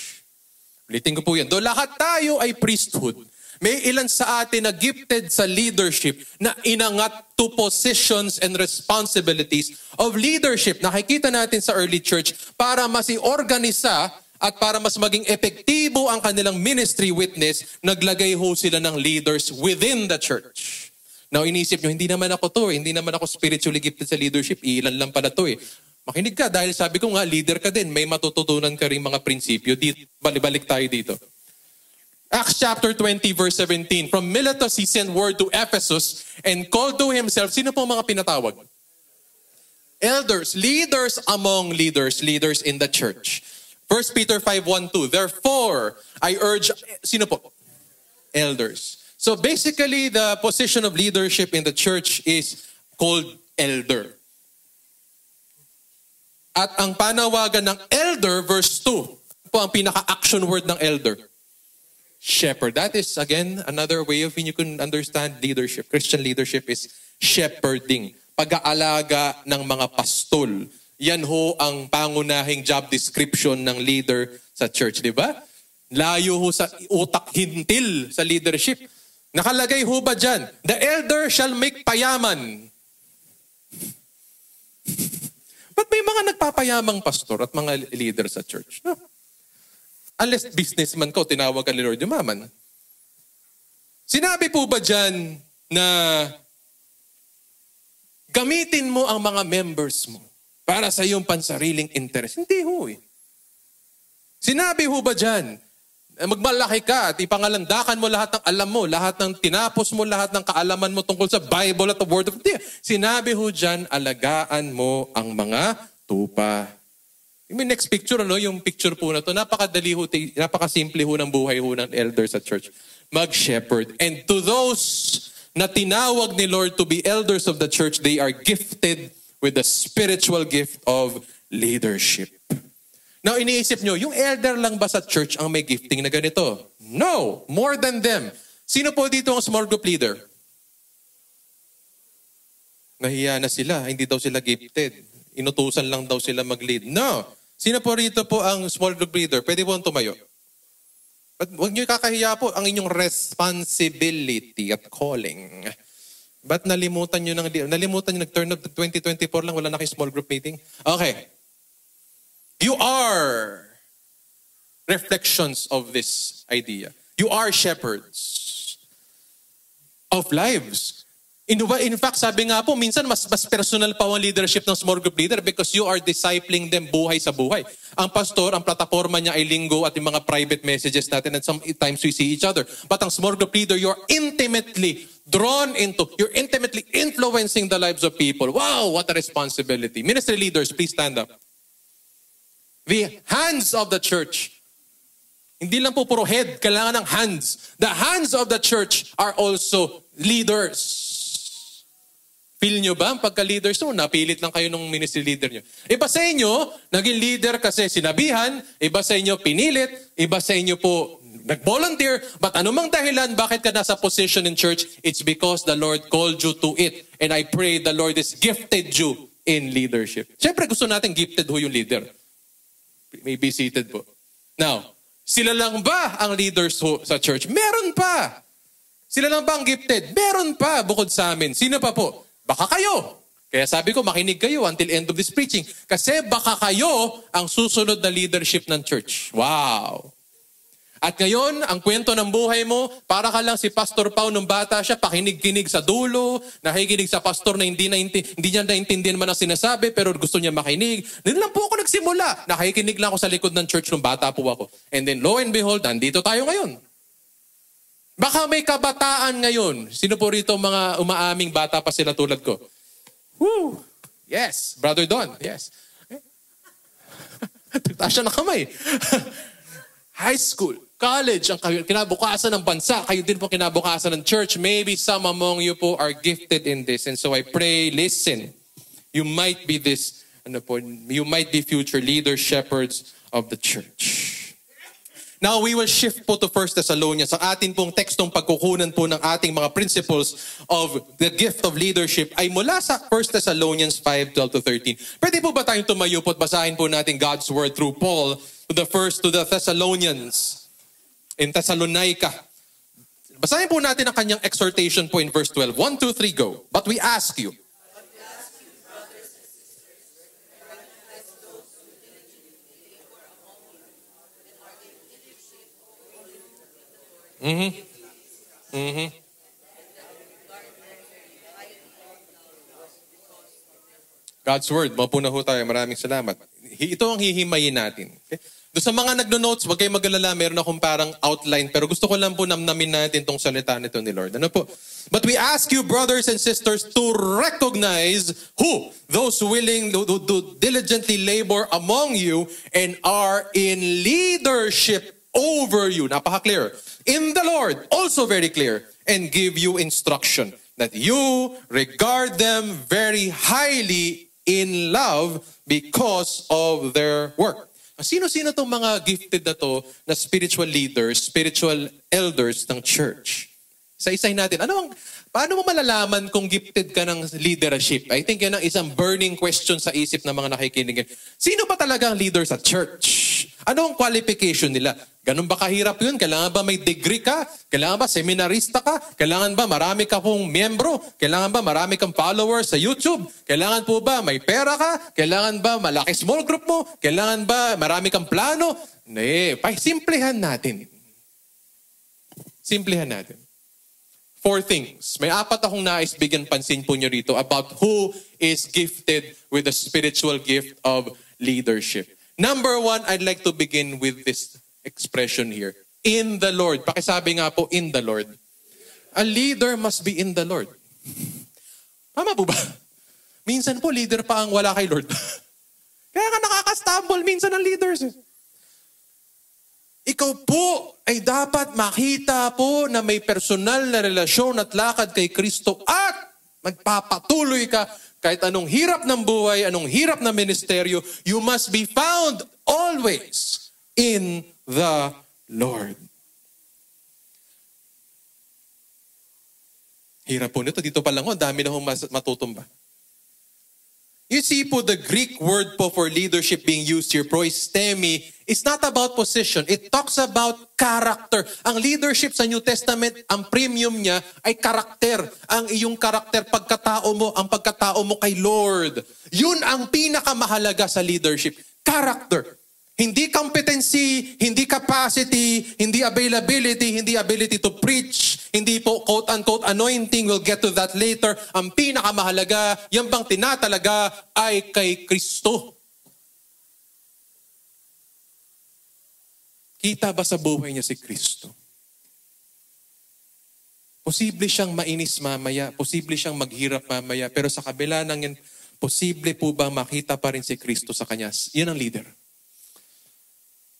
Ulitin ko po yan. Doon lahat tayo ay priesthood. May ilan sa atin na gifted sa leadership na inangat to positions and responsibilities of leadership. Nakikita natin sa early church para mas i-organisa at para mas maging epektibo ang kanilang ministry witness, naglagay ho sila ng leaders within the church. Now, inisip nyo, hindi naman ako to eh. Hindi naman ako spiritually gifted sa leadership. Ilan lang pala to eh. Makinig ka dahil sabi ko nga, leader ka din. May matututunan ka rin mga prinsipyo. Balik tayo dito. Acts chapter 20 verse 17. From Miletus he sent word to Ephesus and called to himself. Sino po mga pinatawag? Elders. Leaders among leaders. Leaders in the church. 1 Peter 5:1-2. Therefore, I urge... Sino po? Elders. So basically, the position of leadership in the church is called elder. At ang panawagan ng elder, verse 2, po ang pinaka-action word ng elder. Shepherd. That is, again, another way of you can understand leadership. Christian leadership is shepherding. Pag-aalaga ng mga pastol. Yan ho ang pangunahing job description ng leader sa church, di ba? Layo ho sa utak hintil sa leadership. Nakalagay ho ba dyan? The elder shall make payaman. Ba't may mga nagpapayamang pastor at mga leader sa church? No? Unless businessman ka o tinawag ka ni Lord yumaman. Sinabi po ba dyan na gamitin mo ang mga members mo para sa iyong pansariling interest? Hindi ho eh. Sinabi ho ba dyan, magmalaki ka at ipangalandakan mo lahat ng alam mo, lahat ng tinapos mo, lahat ng kaalaman mo tungkol sa Bible at the Word of God. Sinabi ho dyan, alagaan mo ang mga tupa. Yung next picture, yung picture po na to, napakadali ho, napakasimple ho ng buhay ho ng elders sa church. Mag-shepherd. And to those na tinawag ni Lord to be elders of the church, they are gifted with the spiritual gift of leadership. Now, iniisip nyo, yung elder lang ba sa church ang may gifting na ganito? No, more than them. Sino po dito ang small group leader? Nahiya na sila, hindi daw sila gifted. Inutusan lang daw sila mag-lead. No. Sino po rito po ang small group leader? Pwede po tumayo. But huwag nyo kakahiya po ang inyong responsibility at calling. Ba't nalimutan nyo nag-turn up 2024 lang, wala na kayo small group meeting? Okay. You are reflections of this idea. You are shepherds of lives. In fact, sabi nga po, minsan mas personal pa ang leadership ng small group leader because you are discipling them buhay sa buhay. Ang pastor, ang plataforma niya ay linggo at yung mga private messages natin and sometimes we see each other. But ang small group leader, you're intimately drawn into, you're intimately influencing the lives of people. Wow, what a responsibility. Ministry leaders, please stand up. The hands of the church. Hindi lang po puro head, kailangan ng hands. The hands of the church are also leaders. Feel nyo ba? Pagka-leaders, napilit lang kayo ng ministry leader nyo. Iba sa inyo, naging leader kasi sinabihan. Iba sa inyo, pinilit. Iba sa inyo po, nag-volunteer. But anumang dahilan, bakit ka nasa position in church? It's because the Lord called you to it. And I pray the Lord has gifted you in leadership. Siyempre, gusto natin gifted ho yung leader. May be seated po. Now, sila lang ba ang leaders ho sa church? Meron pa. Sila lang ba ang gifted? Meron pa bukod sa amin. Sino pa po? Baka kayo. Kaya sabi ko, makinig kayo until end of this preaching. Kasi baka kayo ang susunod na leadership ng church. Wow! At ngayon, ang kwento ng buhay mo, para ka lang si Pastor Pao nung bata siya, pakinig-kinig sa dulo, nakikinig sa pastor na hindi niya naintindihan man ang sinasabi, pero gusto niya makinig. Doon lang po ako nagsimula. Nakikinig lang ako sa likod ng church nung bata po ako. And then, lo and behold, nandito tayo ngayon. Baka may kabataan ngayon. Sino po rito mga umaaming bata pa sila tulad ko? Woo! Yes. Brother Don. Yes. Taas siya na kamay. High school. college, ang kinabukasan ng bansa. Kayo din po kinabukasan ng church. Maybe some among you po are gifted in this. And so I pray, listen. You might be this, you might be future leaders, shepherds of the church. Now, we will shift po to 1 Thessalonians. Ang atin pong tekstong pagkukunan po ng ating mga principles of the gift of leadership ay mula sa 1 Thessalonians 5:12-13. Pwede po ba tayong tumayo po at basahin po natin God's word through Paul to the Thessalonians in Thessalonica. Basahin po natin ang kanyang exhortation po in verse 12. 1, 2, 3, go. But we ask you, God's word, mapuna ho tayo. Maraming salamat. Ito ang hihimayin natin. Okay? Doon sa mga nagno-notes, wag kayong mag-alala, meron akong parang outline, pero gusto ko lang po namnamin natin itong salita nito ni Lord. Ano po? But we ask you, brothers and sisters, to recognize who? Those willing to diligently labor among you and are in leadership over you. Napaka-clear. In the Lord, also very clear, and give you instruction that you regard them very highly in love because of their work. Sino-sino itong mga gifted na to na spiritual leaders, spiritual elders ng church? Isa-isahin natin. Paano mo malalaman kung gifted ka ng leadership? I think yan ang isang burning question sa isip ng mga nakikinig. Sino ba talaga ang leader sa church? Ano ang qualification nila? Ganun ba kahirap yun? Kailangan ba may degree ka? Kailangan ba seminarista ka? Kailangan ba marami ka pong miyembro? Kailangan ba marami kang followers sa YouTube? Kailangan po ba may pera ka? Kailangan ba malaki small group mo? Kailangan ba marami kang plano? Simplihan natin. Simplihan natin. 4 things. May 4 akong nais bigyan pansin po nyo rito about who is gifted with the spiritual gift of leadership. Number 1, I'd like to begin with this expression here. In the Lord. Pakisabi nga po, in the Lord. A leader must be in the Lord. Tama po ba? Minsan po, leader pa ang wala kay Lord. Kaya nga nakaka-stumble minsan ang leaders. Ikaw po ay dapat makita po na may personal na relasyon at lakad kay Kristo at magpapatuloy ka kahit anong hirap ng buhay, anong hirap na ministeryo, you must be found always in the Lord. Hirap po nito. Dito pa lang ho, dami na hong matutumba. You see po, the Greek word po for leadership being used here, proistemi, is not about position. It talks about character. Ang leadership sa New Testament, ang premium niya ay karakter. Ang iyong karakter, pagkatao mo, ang pagkatao mo kay Lord. Yun ang pinakamahalaga sa leadership. Character. Hindi competency, hindi capacity, hindi availability, hindi ability to preach, hindi po quote-unquote anointing, we'll get to that later. Ang pinakamahalaga, yan bang tinatalaga ay kay Kristo. Kita ba sa buhay niya si Kristo? Posible siyang mainis mamaya, posible siyang maghirap mamaya, pero sa kabila ng yan, posible po ba makita pa rin si Kristo sa kanya? Yan ang leader.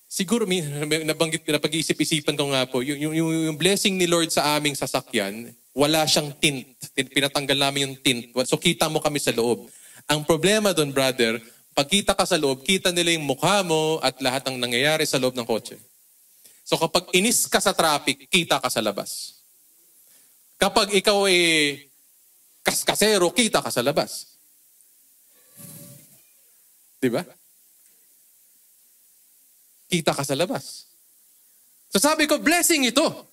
Siguro, napag-iisip-isipan ko nga po, yung blessing ni Lord sa aming sasakyan, wala siyang tint. Pinatanggal namin yung tint. So kita mo kami sa loob. Ang problema doon, brother, pagkita ka sa loob, kita nila yung mukha mo at lahat ng nangyayari sa loob ng kotse. So kapag inis ka sa traffic, kita ka sa labas. Kapag ikaw ay kaskasero, kita ka sa labas. Diba? Kita ka sa labas. So sabi ko, blessing ito.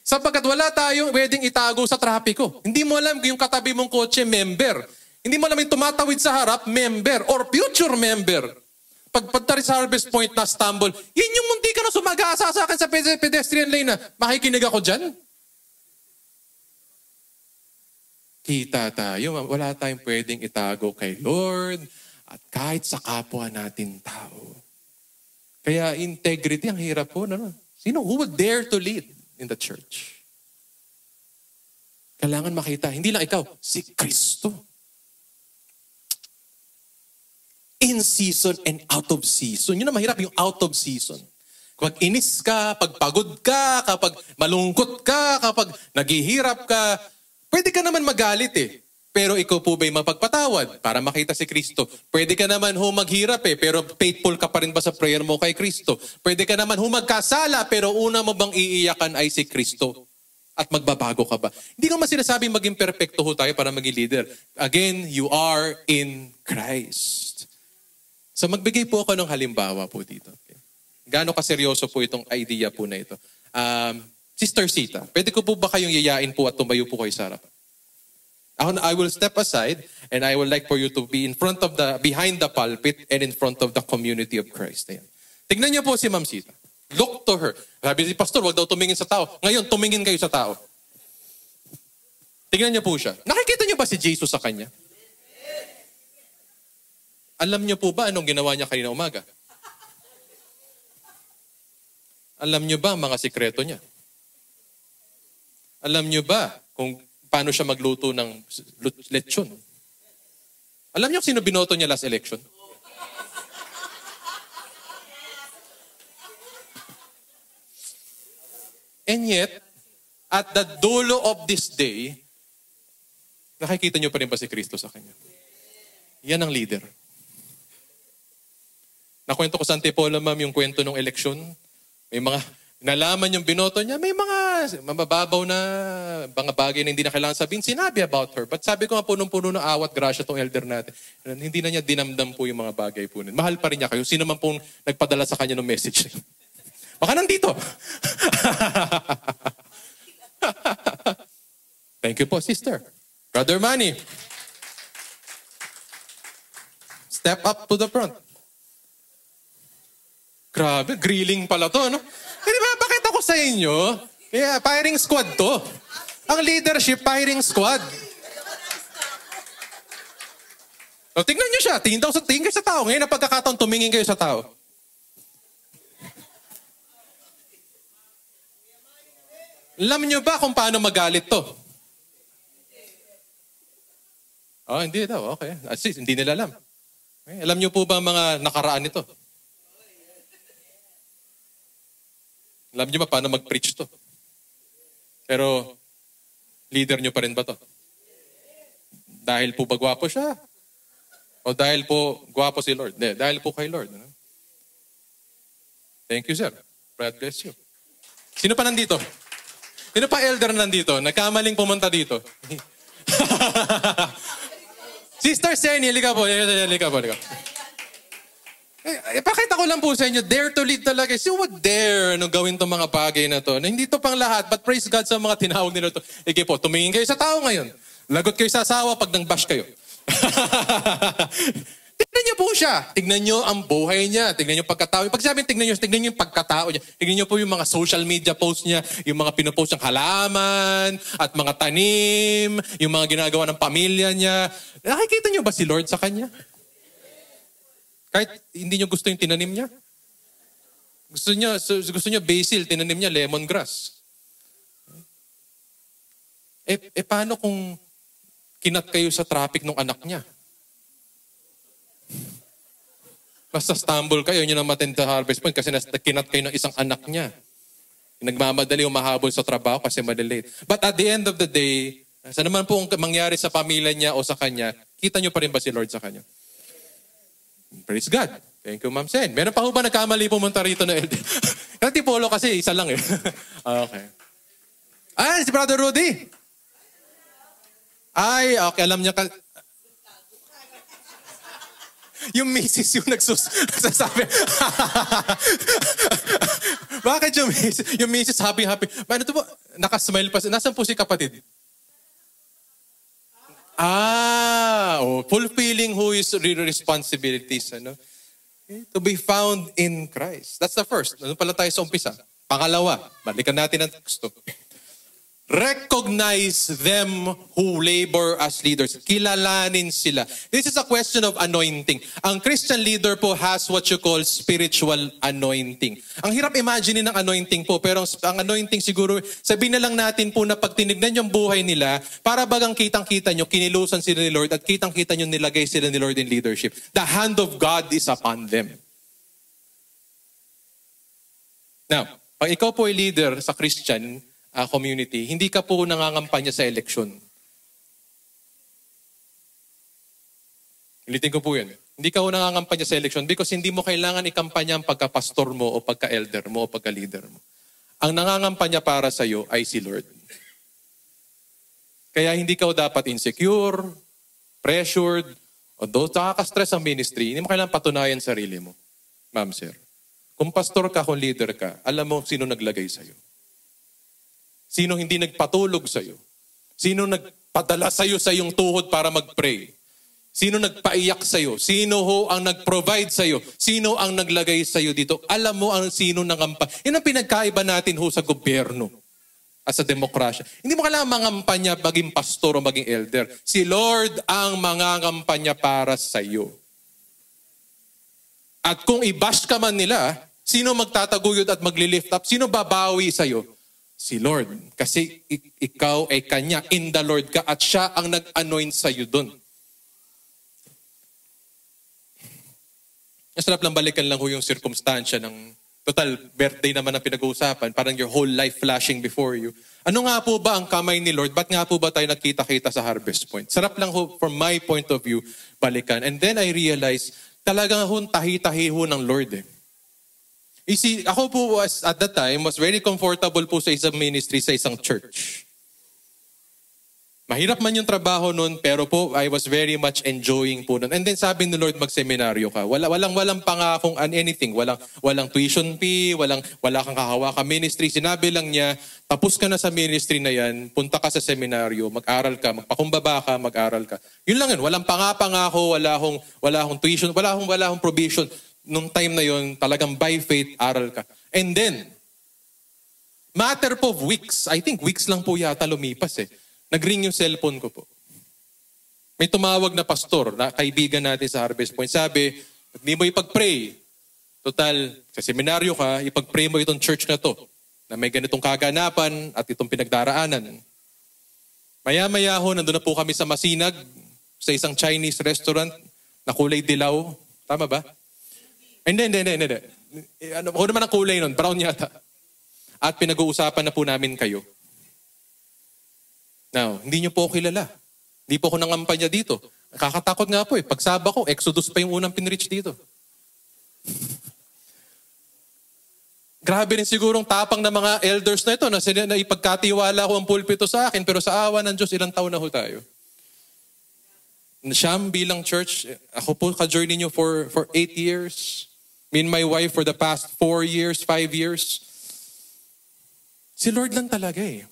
Sapagkat wala tayong pwedeng itago sa trapiko. Hindi mo alam yung katabi mong kotse, member. Hindi mo alam yung tumatawid sa harap, member. Or future member. Pagpunta rin sa Harvest Point na stumble, yun yung munti ka na sumag-aasa sa akin sa pedestrian lane na makikinig ako dyan. Kita tayo. Wala tayong pwedeng itago kay Lord at kahit sa kapwa natin tao. Kaya integrity, ang hirap po. Sino? Who would dare to lead in the church? Kailangan makita, hindi lang ikaw, si Kristo. In season and out of season. Yun ang mahirap, yung out of season. Kapag inis ka, pag pagod ka, kapag malungkot ka, kapag naghihirap ka, pwede ka naman magalit eh. Pero ikaw po ba'y mapagpatawad para makita si Kristo? Pwede ka naman maghirap eh, pero faithful ka pa rin ba sa prayer mo kay Kristo? Pwede ka naman magkasala, pero una mo bang iiyakan ay si Kristo? At magbabago ka ba? Hindi ko sinasabing maging perfecto tayo para maging leader. Again, you are in Christ. So magbigay po ako ng halimbawa po dito. Okay? Gaano kaseryoso po itong idea po na ito? Sister Sita, pwede ko po ba kayong yayain po at tumayo po kayo sa harapan? I will step aside and I would like for you to be behind the pulpit and in front of the community of Christ. Ayan. Tignan niyo po si Ma'am Sita. Look to her. Sabi si Pastor, wag daw tumingin sa tao. Ngayon, tumingin kayo sa tao. Tignan niyo po siya. Nakikita niyo ba si Jesus sa kanya? Alam niyo po ba anong ginawa niya kanina umaga? Alam niyo ba ang mga sikreto niya? Alam niyo ba kung paano siya magluto ng lechon? Alam niyo sino binoto niya last election? And yet, at the dulo of this day, nakikita niyo pa rin ba si Kristo sa kanya? Yan ang leader. Nakwento ko sa Antipolo, ma'am, yung kwento ng eleksyon. May mga nalaman yung binoto niya, may mga mababaw na mga bagay na hindi na kailangan sabihin, sinabi about her. But sabi ko nga punong-puno ng awat, grasya tong elder natin. Hindi na niya dinamdam po yung mga bagay po. Mahal pa rin niya kayo. Sino man pong nagpadala sa kanya ng message. Baka nandito. Thank you po, sister. Brother Manny. Step up to the front. Grabe, grilling pala to, no? Di ba, bakit ako sa inyo? Yeah, firing squad to. Ang leadership, firing squad. So, tingnan nyo siya. Tingin kayo sa tao. Ngayon na pagkakataon, tumingin kayo sa tao. Alam nyo ba kung paano magalit to? Oh, hindi daw. Okay. Hindi nila alam. Okay. Alam nyo po ba ang mga nakaraan nito? Alam niyo ba paano mag-preach to? Pero, leader niyo pa rin ba to? Dahil po ba gwapo siya? O dahil po gwapo si Lord? Hindi, dahil po kay Lord. No? Thank you, sir. God bless you. Sino pa nandito? Sino pa elder nandito? Nagkamaling pumunta dito. Sister Senny, halika po. Halika po. Pakita ko lang po sa inyo, dare to lead talaga. So what dare gawin itong mga bagay na to? Na hindi to pang lahat, but praise God sa mga tinawag nila to. Sige po, tumingin kayo sa tao ngayon. Lagot kayo sa asawa pag nang-bash kayo. Tignan niyo po siya. Tignan niyo ang buhay niya. Tignan niyo pagkatao. Pag sabihin, tignan niyo yung pagkatao niya. Tignan niyo po yung mga social media posts niya, yung mga pinopost ng halaman, at mga tanim, yung mga ginagawa ng pamilya niya. Nakikita niyo ba si Lord sa kanya? Kahit hindi niyo gusto yung tinanim niya. Gusto niyo basil, tinanim niya lemongrass. Paano kung kinat kayo sa traffic ng anak niya? Basta stumble kayo, yun ang matin sa Harvest Point kasi kinat kayo ng isang anak niya. Nagmamadali, umahabol sa trabaho kasi madelate. But at the end of the day, sa naman po ang mangyari sa pamilya niya o sa kanya, kita niyo pa rin ba si Lord sa kanya? Praise God. Thank you, Ma'am Sen. Meron pa ho ba nagkamali pumunta rito na LD? Antipolo kasi, isa lang eh. Okay. Si Brother Rudy. Okay, alam niya yung misis yung nagsasabi. Bakit yung misis? Yung misis happy. Paano ito po? Nakasmile pa. Nasaan po si kapatid? Fulfilling who is responsibilities. Ano? To be found in Christ. That's the first. Ano pala tayo sa umpisa? Pangalawa, balikan natin ang gusto. Recognize them who labor as leaders. Kilalanin sila. This is a question of anointing. Ang Christian leader po has what you call spiritual anointing. Ang hirap imagine ng anointing po, pero ang anointing siguro, sabihin na lang natin po na pag tinignan yung buhay nila, para bagang kitang-kita nyo, kinilusan sila ni Lord at kitang-kita nyo nilagay sila ni Lord in leadership. The hand of God is upon them. Now, pag ikaw po ay leader sa Christian community, hindi ka po nangangampanya sa eleksyon. Ulitin ko po yun. Hindi ka po nangangampanya sa eleksyon because hindi mo kailangan ikampanya ang pagka-pastor mo o pagka-elder mo o pagka-leader mo. Ang nangangampanya para sa iyo ay si Lord. Kaya hindi ka dapat insecure, pressured, o nakaka-stress ang ministry, hindi mo kailangan patunayan sarili mo. Ma'am, sir. Kung pastor ka, kung leader ka, alam mo sino naglagay sa'yo. Sino hindi nagpatulog sa'yo. Sino nagpadala sa'yo sa iyong tuhod para mag-pray. Sino nagpaiyak sa'yo. Sino ho ang nag-provide sa'yo. Sino ang naglagay sa'yo dito. Alam mo ang sino nangampa. Yan ang pinagkaiba natin ho sa gobyerno. As a demokrasya. Hindi mo kailangan mangampanya maging pastor o maging elder. Si Lord ang mangangampanya para sa'yo. At kung i-bash ka man nila, sino magtataguyod at magli-lift up? Sino babawi sa'yo? Si Lord. Kasi ikaw ay Kanya. In the Lord ka at siya ang nag-anoint sa'yo dun. Masarap lang balikan lang ho yung circumstansya ng total birthday naman ang pinag-uusapan. Parang your whole life flashing before you. Ano nga po ba ang kamay ni Lord? Ba't nga po ba tayo nagkita-kita sa Harvest Point? Sarap lang ho from my point of view balikan. And then I realized talagang ho tahi-tahi ho ng Lord eh. You see, ako po was, at that time, was very comfortable po sa isang ministry, sa isang church. Mahirap man yung trabaho nun, pero po, I was very much enjoying po nun. And then sabi ni Lord, mag-seminaryo ka. Walang pangakong anything. Walang tuition fee, wala kang kahawakan ministry. Sinabi lang niya, tapos ka na sa ministry na yan, punta ka sa seminaryo, mag-aral ka, magpakumbaba ka, mag-aral ka. Yun lang yun. Walang pangako, wala akong tuition, wala akong provision. Nung time na yun, talagang by faith, aral ka. And then, matter po of weeks, I think weeks lang po yata lumipas eh. Nag-ring yung cellphone ko po. May tumawag na pastor, na kaibigan natin sa Harvest Point. Sabi, hindi mo ipag-pray. Total, sa seminaryo ka, ipag-pray mo itong church na to, na may ganitong kaganapan at itong pinagdaraanan. Maya-maya ho, nandun na po kami sa Masinag, sa isang Chinese restaurant, na kulay dilaw. Tama ba? Hindi. Ako naman ang kulay nun, brown yata. At pinag-uusapan na po namin kayo. Now, hindi niyo po ako kilala. Hindi po ako nangampanya dito. Nakakatakot nga po eh. Pagsaba ko, Exodus pa yung unang pinreach dito. Grabe rin sigurong tapang na mga elders na ito na ipagkatiwala ko ang pulpito sa akin, pero sa awa ng Diyos, ilang taon na ho tayo. Siyam bilang church, ako po ka-journey niyo for 8 years. Me and my wife for the past 4 years, 5 years. Si Lord lang talaga eh.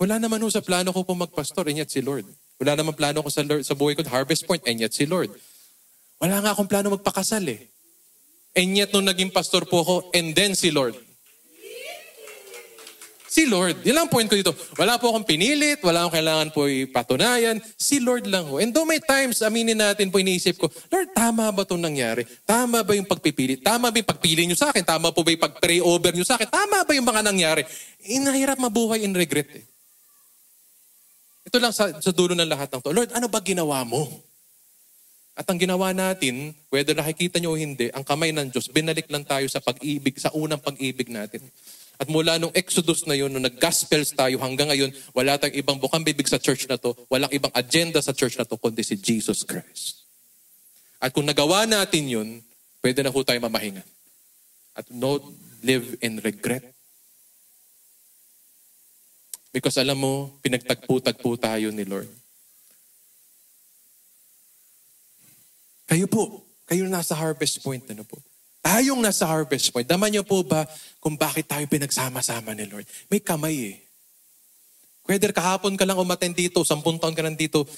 Wala naman ho sa plano ko po magpastor, and yet si Lord. Wala naman plano ko sa buhay ko, Harvest Point, and yet si Lord. Wala nga akong plano magpakasal eh. And yet nung naging pastor po ako, and then si Lord. Si Lord. Yan lang point ko dito. Wala po akong pinilit, wala akong kailangan po ipatunayan. Si Lord lang ho. And though may times, aminin natin po, iniisip ko, Lord, tama ba itong nangyari? Tama ba yung pagpipili? Tama ba yung pagpili nyo sa akin? Tama po ba yung pag-pray over nyo sa akin? Tama ba yung mga nangyari? Inahirap mabuhay in regret eh. Ito lang sa dulo ng lahat ng to. Lord, ano ba ginawa mo? At ang ginawa natin, whether nakikita nyo o hindi, ang kamay ng Diyos, binalik lang tayo sa pag-ibig, sa unang pag-ibig natin. At mula nung Exodus na yun, nung nag-gospels tayo hanggang ngayon, wala tayong ibang bukang bibig sa church na to, walang ibang agenda sa church na to, kundi si Jesus Christ. At kung nagawa natin yun, pwede na ho tayo mamahinga. At not live in regret. Because alam mo, pinagtagpo-tagpo tayo ni Lord. Kayo nasa Harvest Point, ano po? Tayong nasa Harvest Point. Daman niyo po ba kung bakit tayo pinagsama-sama ni Lord? May kamay eh. Whether kahapon ka lang umattend dito, 10 taon ka nandito,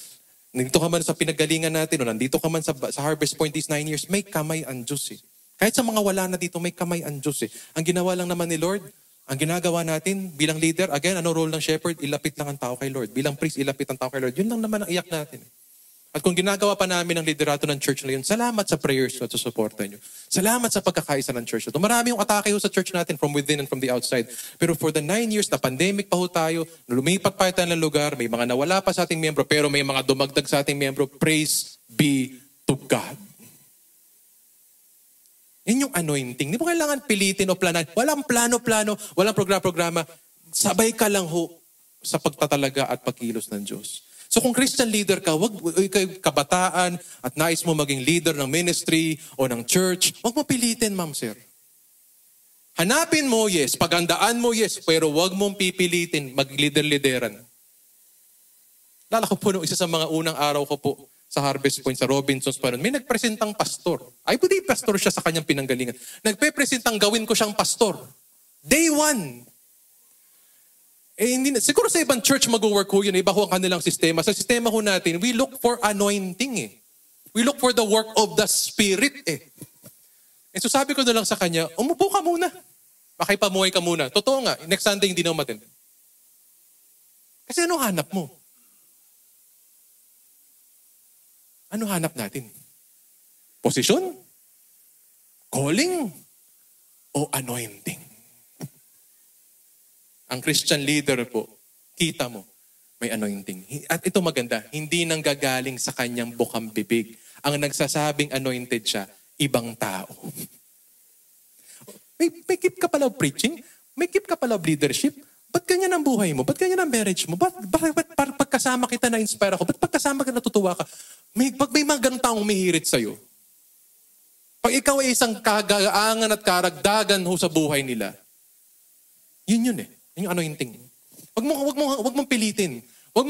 nandito ka man sa pinagalingan natin, o nandito ka man sa Harvest Point these 9 years, may kamay ang Diyos eh. Kahit sa mga wala na dito, may kamay ang Diyos eh. Ang ginawa lang naman ni Lord, ang ginagawa natin bilang leader, again, ano role ng shepherd? Ilapit lang ang tao kay Lord. Bilang priest, ilapit ang tao kay Lord. Yun lang naman ang iyak natin. At kung ginagawa pa namin ang liderato ng church na yun, salamat sa prayers at sa suporta nyo. Salamat sa pagkakaisa ng church na ito. Marami yung atake sa church natin from within and from the outside. Pero for the 9 years na pandemic pa ho tayo, lumipat pa tayo ng lugar, may mga nawala pa sa ating miyembro, pero may mga dumagdag sa ating miyembro, praise be to God. Yan yung anointing. Hindi mo kailangan pilitin o planan. Walang plano-plano, walang programa-programa. Sabay ka lang ho sa pagtatalaga at pagkilos ng Diyos. So kung Christian leader ka, wag ikaw kabataan at nais mo maging leader ng ministry o ng church, wag mo pilitin, ma'am, sir. Hanapin mo, yes. Pagandaan mo, yes. Pero wag mong pipilitin mag-leader-lideran. Lala ko po nung isa sa mga unang araw ko po sa Harvest Point, sa Robinsons pa rin, may nagpresentang pastor. I believe pastor siya sa kanyang pinanggalingan. Nagpe-presentang gawin ko siyang pastor. Day 1. Hindi na, siguro sa ibang church mag-work ho yun, iba ho ang kanilang sistema. Sa sistema ho natin, we look for anointing eh. We look for the work of the Spirit eh. And so sabi ko na lang sa kanya, umupo ka muna. Makipamuhay ka muna. Totoo nga, next Sunday hindi na umattend. Kasi ano hanap mo? Ano hanap natin? Posisyon? Calling? O anointing? Ang Christian leader po, kita mo, may anointing. At ito maganda, hindi nanggagaling sa kanyang bukang bibig. Ang nagsasabing anointed siya, ibang tao. May keep ka pala of preaching? May keep ka pala of leadership? Ba't ganyan ang buhay mo? Ba't ganyan ang marriage mo? Ba't pagkasama kita na-inspire ako? Ba't pagkasama ka natutuwa ka? Pag may mga ganang taong umihirit sa'yo, pag ikaw ay isang kagaangan at karagdagan ho sa buhay nila, yun eh. Yun yung anointing. Wag mong pilitin. Wag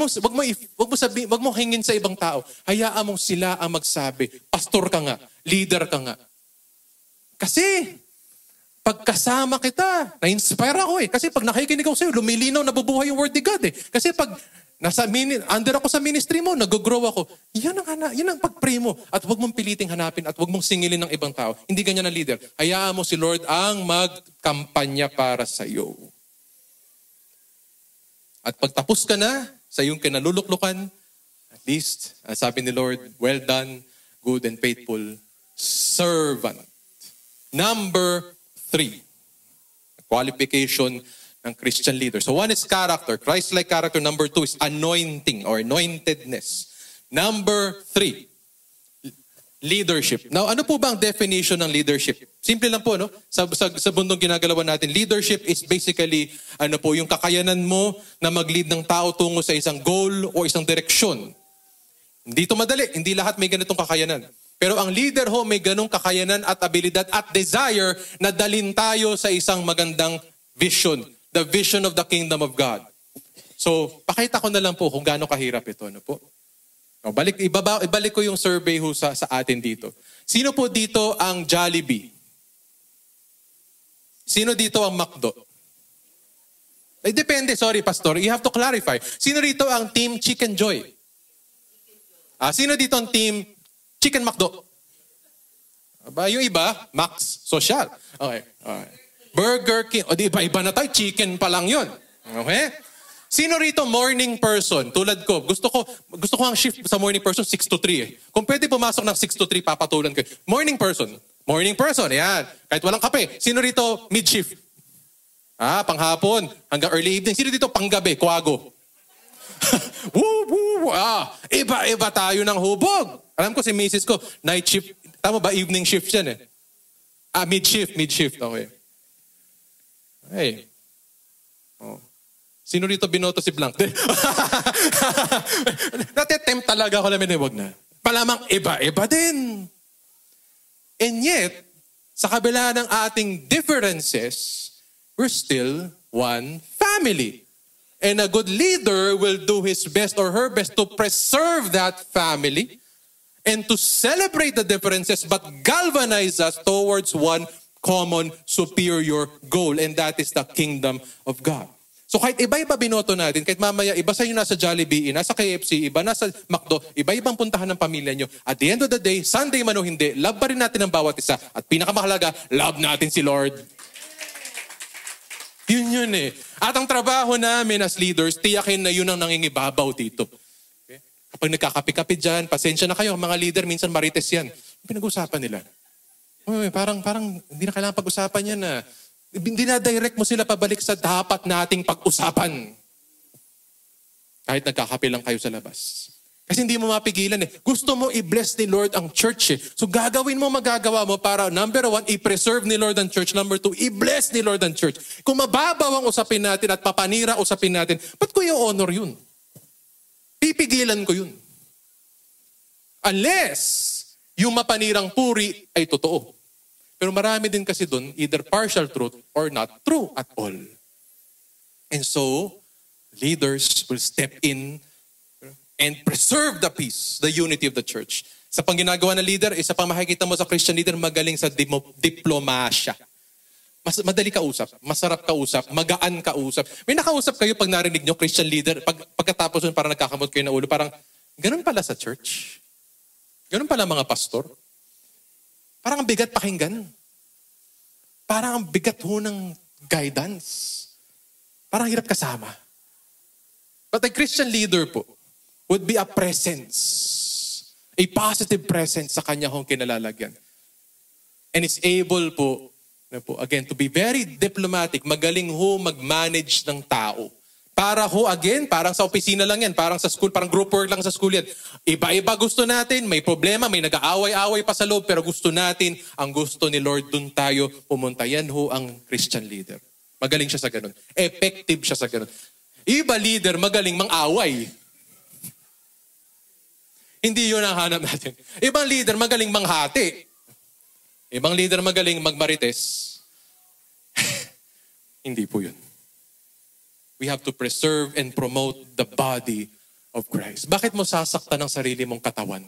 mo hingin sa ibang tao. Hayaan mong sila ang magsabi, pastor ka nga, leader ka nga. Kasi, pagkasama kita, na-inspire ako eh. Kasi pag nakikinig ako sa'yo, lumilinaw, nabubuhay yung word ni God eh. Kasi pag under ako sa ministry mo, nag-grow ako, yan ang pag-pray mo. At huwag mong piliting hanapin at huwag mong singilin ng ibang tao. Hindi ganyan ang leader. Hayaan mo si Lord ang magkampanya para sa iyo. At pagtapos ka na sa iyong kinaluluklukan, at least, sabi ni Lord, well done, good and faithful servant. Number 3, qualification ng Christian leader. So one is character, Christ-like character. Number 2 is anointing or anointedness. Number 3, leadership. Now, ano po ba ang definition ng leadership? Simple lang po, no? Sa bundong ginagalawan natin, leadership is basically, yung kakayanan mo na mag-lead ng tao tungo sa isang goal o isang direksyon. Hindi ito madali. Hindi lahat may ganitong kakayanan. Pero ang leader ho may ganong kakayanan at abilidad at desire na dalhin tayo sa isang magandang vision. The vision of the kingdom of God. So, pakita ko na lang po kung gaano kahirap ito. Ano po? Ibalik ko yung survey ho sa atin dito. Sino po dito ang Jollibee? Sino dito ang McDo? Depende, sorry pastor. You have to clarify. Sino dito ang Team Chicken Joy? Sino dito ang Team Chicken McDo? Yung iba, Max Social. Okay. Burger King. O di iba na tayo. Chicken pa lang yun. Okay? Sino rito morning person? Tulad ko. Gusto ko ang shift sa morning person 6 to 3 eh. Kung pwede pumasok ng 6 to 3, papatulan ko. Morning person. Morning person. Yan. Kahit walang kape. Sino rito mid-shift? Panghapon. Hanggang early evening. Sino dito panggabi? Kuwago. Iba tayo ng hubog. Alam ko si Mrs. ko, night shift. Tama ba? Evening shift yan eh. Mid-shift. Okay. Hey. Sino rito binoto si Blanc? Natitempt talaga ako namin, wag na. Palamang iba din. And yet, sa kabila ng ating differences, we're still one family. And a good leader will do his best or her best to preserve that family and to celebrate the differences but galvanize us towards one common superior goal, and that is the kingdom of God. So kahit iba-iba binoto natin, kahit mamaya iba sa inyo nasa Jollibee, nasa KFC, iba nasa McDo, iba-ibang puntahan ng pamilya nyo. At the end of the day, Sunday man o hindi, love pa rin natin ang bawat isa. At pinakamahalaga, love natin si Lord. Yun eh. At ang trabaho namin as leaders, tiyakin na yun ang nangingibabaw dito. Okay? Kapag nagkakapi-kapi dyan, pasensya na kayo, mga leader, minsan marites yan. Pinag-usapan nila. Parang hindi na kailangan pag-usapan yan na. Hindi na direct mo sila pabalik sa dapat nating pag-usapan. Kahit nagkakape lang kayo sa labas. Kasi hindi mo mapigilan eh. Gusto mo i-bless ni Lord ang church eh. So gagawin mo, magagawa mo para number 1, i-preserve ni Lord ang church. Number 2, i-bless ni Lord ang church. Kung mababaw ang usapin natin at papanira usapin natin, ba't ko i-honor yun? Pipigilan ko yun. Unless yung mapanirang puri ay totoo. Pero marami din kasi doon, either partial truth or not true at all. And so, leaders will step in and preserve the peace, the unity of the church. Sa pang ginagawa ng leader, isa pang makikita mo sa Christian leader, magaling sa diplomasya. Madali kausap, masarap kausap, magaan kausap. May nakausap kayo pag narinig nyo, Christian leader, pagkatapos nun parang nagkakamot kayo ng ulo, parang, ganun pala sa church? Ganun pala mga pastor? Parang ang bigat pakinggan. Parang ang bigat ho ng guidance. Parang hirap kasama. But a Christian leader po, would be a presence. A positive presence sa kanya hong kinalalagyan. And is able po, again, to be very diplomatic, magaling ho mag-manage ng tao. Para ho, again, parang sa opisina lang yan, parang sa school, parang group work lang sa school yan. Iba-iba gusto natin, may problema, may nag-aaway-aaway pa sa loob, pero gusto natin, ang gusto ni Lord, dun tayo pumunta. Yan ho ang Christian leader. Magaling siya sa ganun. Effective siya sa ganun. Iba leader, magaling mang-away. Hindi yun ang hanap natin. Ibang leader magaling manghati. Ibang leader magaling magmarites. Hindi po yun. We have to preserve and promote the body of Christ. Bakit mo sasaktan ang sarili mong katawan?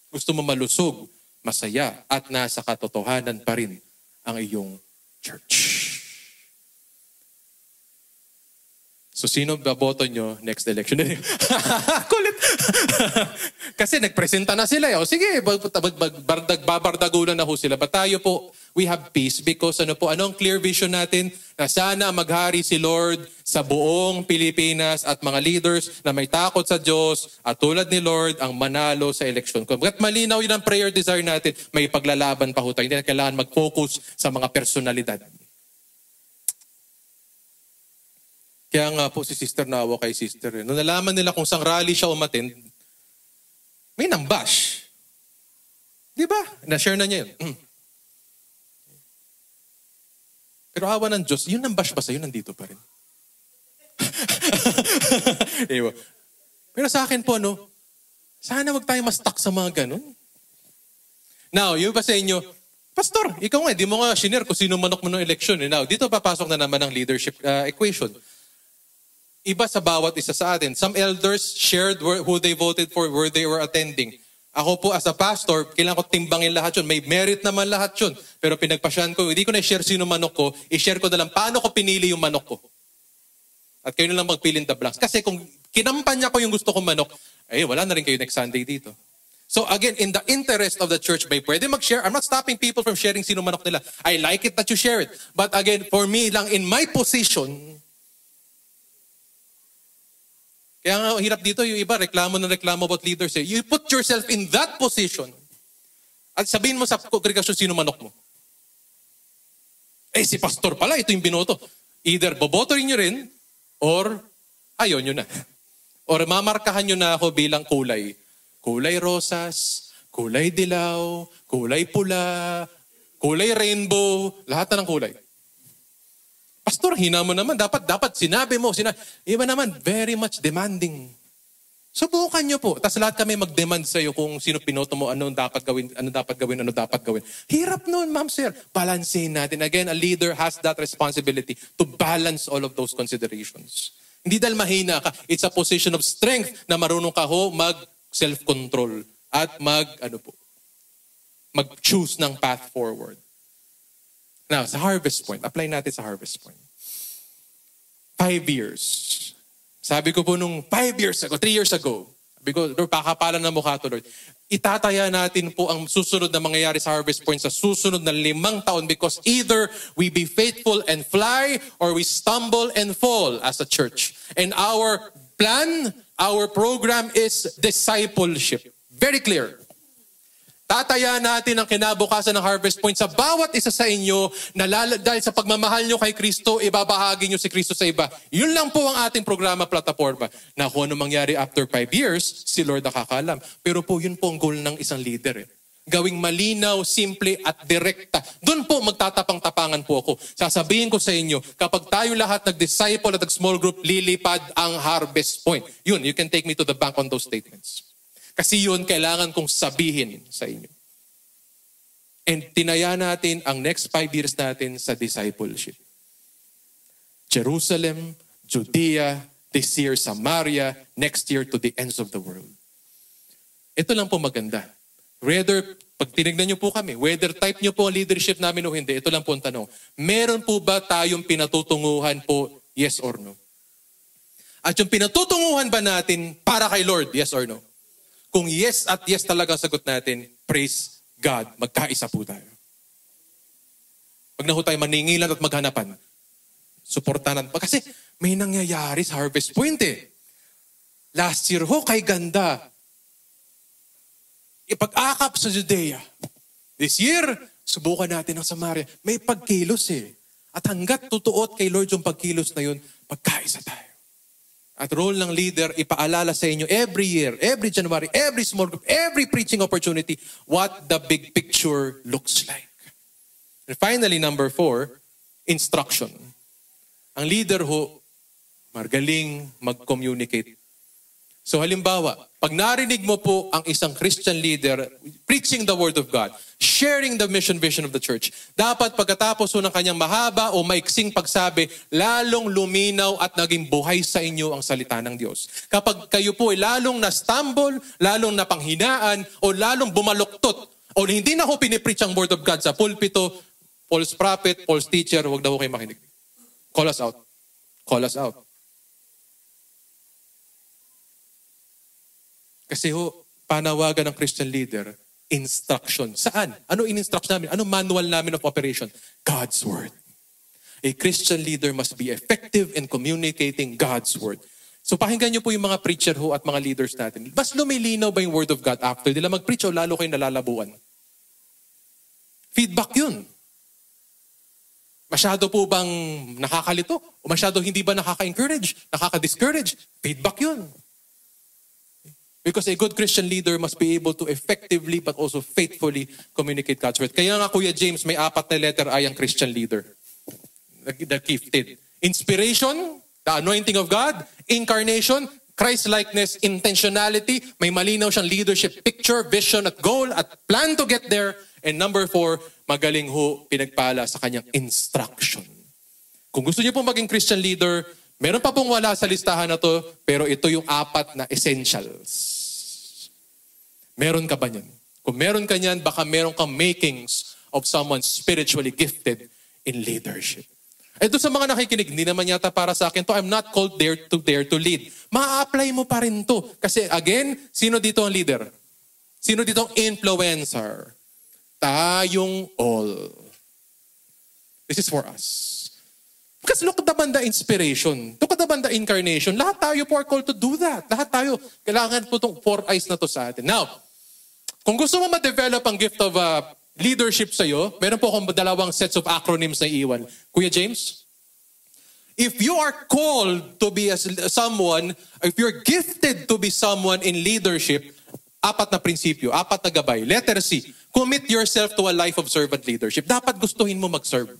Gusto mo malusog, masaya, at nasa katotohanan pa rin ang iyong church. So sino baboto nyo next election? Kulit. Kasi nagpresenta na sila. O sige, babardagulan na ho sila. But tayo po, we have peace because anong clear vision natin? Na sana maghari si Lord sa buong Pilipinas at mga leaders na may takot sa Diyos at tulad ni Lord ang manalo sa election. Kung malinaw yun ang prayer desire natin, may paglalaban pa ho tayo. Hindi na kailangan mag-focus sa mga personalidad. Kaya nga po si sister naawa kay sister. Nung nalaman nila kung sang rally siya umattend, may nambash. Di ba? Na-share na niya yun. Pero awa ng Diyos, yung nambash ba sa'yo nandito pa rin? Pero sa akin po, sana wag tayo ma-stuck sa mga ganun. Now, yung ba sa inyo, Pastor, ikaw nga, di mo nga shinare kung sino manok mo ng election. Now, dito papasok na naman ang leadership equation. Iba sa bawat isa sa atin. Some elders shared who they voted for, where they were attending. Ako po as a pastor, kailangan ko timbangin lahat yun. May merit naman lahat yun. Pero pinagpasyahan ko, hindi ko na-share sino manok ko. I-share ko na lang paano ko pinili yung manok ko. At kayo na lang mag-fill in the blanks. Kasi kung kinampanya ko yung gusto kong manok, wala na rin kayo next Sunday dito. So again, in the interest of the church, may pwede mag-share. I'm not stopping people from sharing sino manok nila. I like it that you share it. But again, for me lang, in my position, kaya nga hirap dito, yung iba, reklamo about leaders. You put yourself in that position at sabihin mo sa kongregasyon sino manok mo. Si pastor pala, ito yung binoto. Either boboto rin nyo rin or ayaw nyo na. Or mamarkahan nyo na ako bilang kulay. Kulay rosas, kulay dilaw, kulay pula, kulay rainbow, lahat na ng kulay. Pastor, hina mo naman. Dapat sinabi mo. Iba naman, very much demanding. Subukan nyo po. Tapos lahat kami mag-demand sa'yo kung sino pinoto mo, ano dapat gawin. Hirap nun, ma'am, sir. Balancehin natin. Again, a leader has that responsibility to balance all of those considerations. Hindi dahil mahina ka. It's a position of strength na marunong ka ho mag-self-control at mag-choose ng path forward. Now, sa Harvest Point, apply natin sa Harvest Point. 5 years. Sabi ko po nung 3 years ago, sabi ko, Lord, pakapalan na mukha to, Lord. Itataya natin po ang susunod na mangyayari sa Harvest Point sa susunod na 5 taon because either we be faithful and fly or we stumble and fall as a church. And our plan, our program is discipleship. Very clear. Tataya natin ang kinabukasan ng Harvest Point sa bawat isa sa inyo na dahil sa pagmamahal nyo kay Kristo, ibabahagi nyo si Kristo sa iba. Yun lang po ang ating programa, plataforma. Na kung ano mangyari after 5 years, si Lord nakakalam. Pero po, yun po ang goal ng isang leader. Gawing malinaw, simple at direkta. Doon po magtatapang-tapangan po ako. Sasabihin ko sa inyo, kapag tayo lahat nag-disciple at nag-small group, lilipad ang Harvest Point. Yun, you can take me to the bank on those statements. Kasi yun, kailangan kong sabihin sa inyo. And tinaya natin ang next 5 years natin sa discipleship. Jerusalem, Judea, this year Samaria, next year to the ends of the world. Ito lang po maganda. Whether, pag tinignan niyo po kami, whether type niyo po ang leadership namin o hindi, ito lang po ang tanong. Meron po ba tayong pinatutunguhan po, yes or no? At yung pinatutunguhan ba natin para kay Lord, yes or no? Kung yes at yes talaga ang sagot natin, praise God, magkaisa po tayo. Pag na ho tayo maningilan at maghanapan, suportahan pa. Kasi may nangyayari sa Harvest Point eh. Last year ho, kay ganda. Ipag-akap sa Judea. This year, subukan natin ang Samaria. May pagkilos eh. At hanggat tutuot kay Lord yung pagkilos na yun, magkaisa tayo. At role ng leader, ipaalala sa inyo every year, every January, every small group, every preaching opportunity, what the big picture looks like. And finally, number 4, instruction. Ang leader ho, magaling mag-communicate. So halimbawa, pag narinig mo po ang isang Christian leader preaching the Word of God, sharing the mission vision of the church, dapat pagkatapos ng kanyang mahaba o maiksing pagsabi, lalong luminaw at naging buhay sa inyo ang salita ng Diyos. Kapag kayo po ay lalong na-stumble, lalong napanghinaan, o lalong bumaluktot, o hindi na ho pinipreach ang Word of God sa pulpito, false prophet, false teacher, huwag na ho kayo makinig. Call us out. Call us out. Kasi ho, panawagan ng Christian leader, instruction. Saan? Ano in-instruction namin? Ano manual namin of operation? God's Word. A Christian leader must be effective in communicating God's Word. So pakinggan niyo po yung mga preacher ho at mga leaders natin. Mas lumilinaw ba yung Word of God after nila mag-preach o lalo kayo nalalabuan? Feedback yun. Masyado po bang nakakalito? O masyado hindi ba nakaka-encourage? Nakaka-discourage? Feedback yun. Because a good Christian leader must be able to effectively but also faithfully communicate God's Word. Kaya nga Kuya James, may 4 na letter I ang Christian leader. The gifted. Inspiration, the anointing of God. Incarnation, Christ-likeness, intentionality. May malinaw siyang leadership picture, vision at goal at plan to get there. And number 4, magaling ho pinagpala sa kanyang instruction. Kung gusto niyo pong maging Christian leader, meron pa pong wala sa listahan na to, pero ito yung 4 na essentials. Meron ka ba niyan? Kung meron ka niyan, baka meron kang makings of someone spiritually gifted in leadership. Ito sa mga nakikinig, hindi naman yata para sa akin to. I'm not called dare to lead. Ma-apply mo pa rin to. Kasi again, sino dito ang leader? Sino dito ang influencer? Tayong all. This is for us. Because look at the banda inspiration. Look at the banda incarnation. Lahat tayo po are called to do that. Lahat tayo. Kailangan po itong 4 eyes na to sa atin. Now, kung gusto mo ma-develop ang gift of leadership sa'yo, meron po akong 2 sets of acronyms na iwan. Kuya James, if you are called to be someone, if you're gifted to be someone in leadership, 4 na prinsipyo, 4 na gabay. Letter C, commit yourself to a life of servant leadership. Dapat gustuhin mo mag-serve.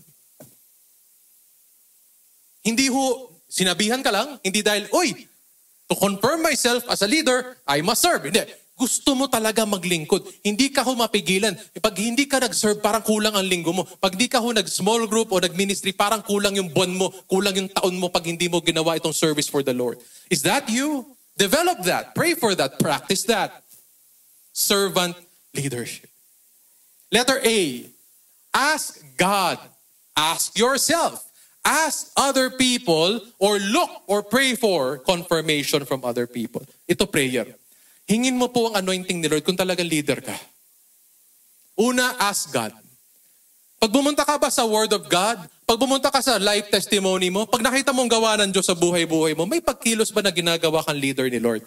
Hindi ho, sinabihan ka lang, hindi dahil, to confirm myself as a leader, I must serve. Hindi. Gusto mo talaga maglingkod. Hindi ka ho mapigilan. Pag hindi ka nag-serve, parang kulang ang linggo mo. Pag hindi ka ho nag-small group o nag-ministry, parang kulang yung buwan mo, kulang yung taon mo pag hindi mo ginawa itong service for the Lord. Is that you? Develop that. Pray for that. Practice that. Servant leadership. Letter A, ask God. Ask yourself. Ask other people or look or pray for confirmation from other people. Ito prayer. Hingin mo po ang anointing ni Lord kung talagang leader ka. Una, ask God. Pag bumunta ka ba sa Word of God, pag bumunta ka sa life testimony mo, pag nakita mong gawa ng Diyos sa buhay-buhay mo, may pagkilos ba na ginagawa kang leader ni Lord?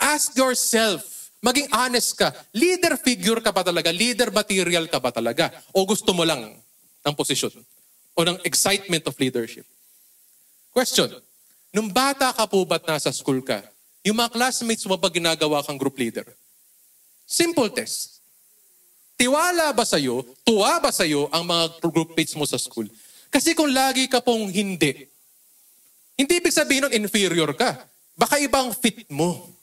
Ask yourself, Maging honest ka. Leader figure ka ba talaga? Leader material ka ba talaga? O gusto mo lang ng posisyon? O ng excitement of leadership? Question. Nung bata ka po ba't nasa school ka? Yung mga classmates mo ba ginagawa kang group leader? Simple test. Tiwala ba sa'yo, tuwa ba sa'yo ang mga group mates mo sa school? Kasi kung lagi ka pong hindi ibig sabihin nun inferior ka. Baka ibang fit mo.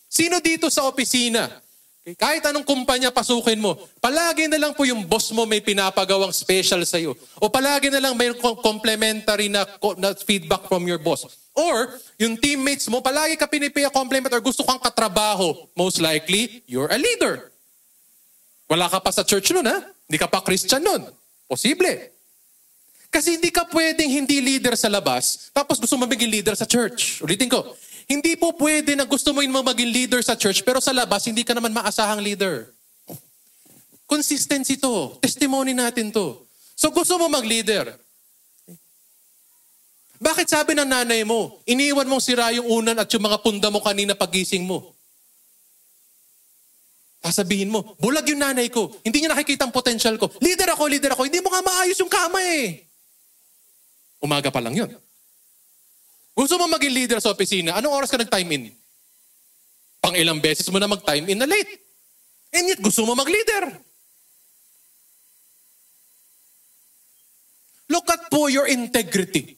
Sino dito sa opisina? Kahit anong kumpanya pasukin mo, palagi na lang po yung boss mo may pinapagawang special sa'yo. O palagi na lang may complimentary na feedback from your boss. Or, yung teammates mo, palagi ka pinipaya compliment or gusto kang katrabaho. Most likely, you're a leader. Wala ka pa sa church nun, ha? Hindi ka pa Christian nun. Posible. Kasi hindi ka pwedeng hindi leader sa labas, tapos gusto mo maging leader sa church. Ulitin ko, hindi po pwede na gusto mo yung maging leader sa church, pero sa labas, hindi ka naman maasahang leader. Consistency to. Testimony natin to. So gusto mo mag-leader. Bakit sabi ng nanay mo, iniwan mong sira yung unan at yung mga punda mo kanina pagising mo? Sasabihin mo, bulag yung nanay ko. Hindi niya nakikita ang potential ko. Leader ako. Hindi mo nga maayos yung kama eh. Umaga pa lang yun. Gusto mo maging leader sa opisina, anong oras ka nag-time in? Pang ilang beses mo na mag-time in na late. And yet, gusto mo mag-leader. Look at po your integrity.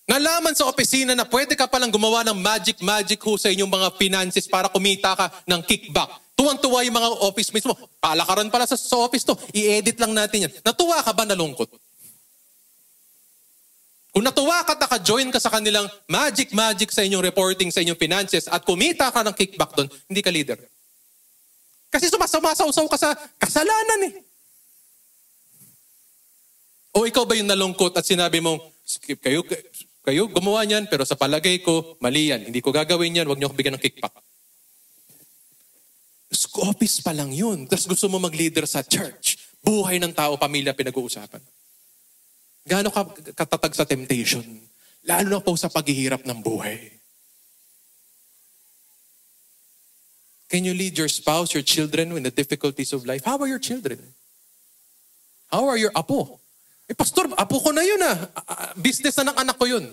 Nalaman sa opisina na pwede ka palang gumawa ng magic ho sa inyong mga finances para kumita ka ng kickback. Tuwang-tuwa yung mga office mates mo. Palakaran pala sa office to. I-edit lang natin yan. Natuwa ka ba, nalungkot? Kung natuwa ka, naka-join ka sa kanilang magic sa inyong reporting, sa inyong finances at kumita ka ng kickback doon, hindi ka leader. Kasi sumasaw-saw ka sa kasalanan eh. O ikaw ba yung nalungkot at sinabi mong, kayo gumawa niyan, pero sa palagay ko, mali yan. Hindi ko gagawin yan, huwag niyo ako bigyan ng kickback. Office pa lang yun. Tapos gusto mo mag-leader sa church. Buhay ng tao, pamilya, pinag-uusapan. Gaano ka katatag sa temptation? Lalo na po sa paghihirap ng buhay. Can you lead your spouse, your children in the difficulties of life? How are your children? How are your apo? Pastor, apo ko na yun ah. Business na ng anak ko yun.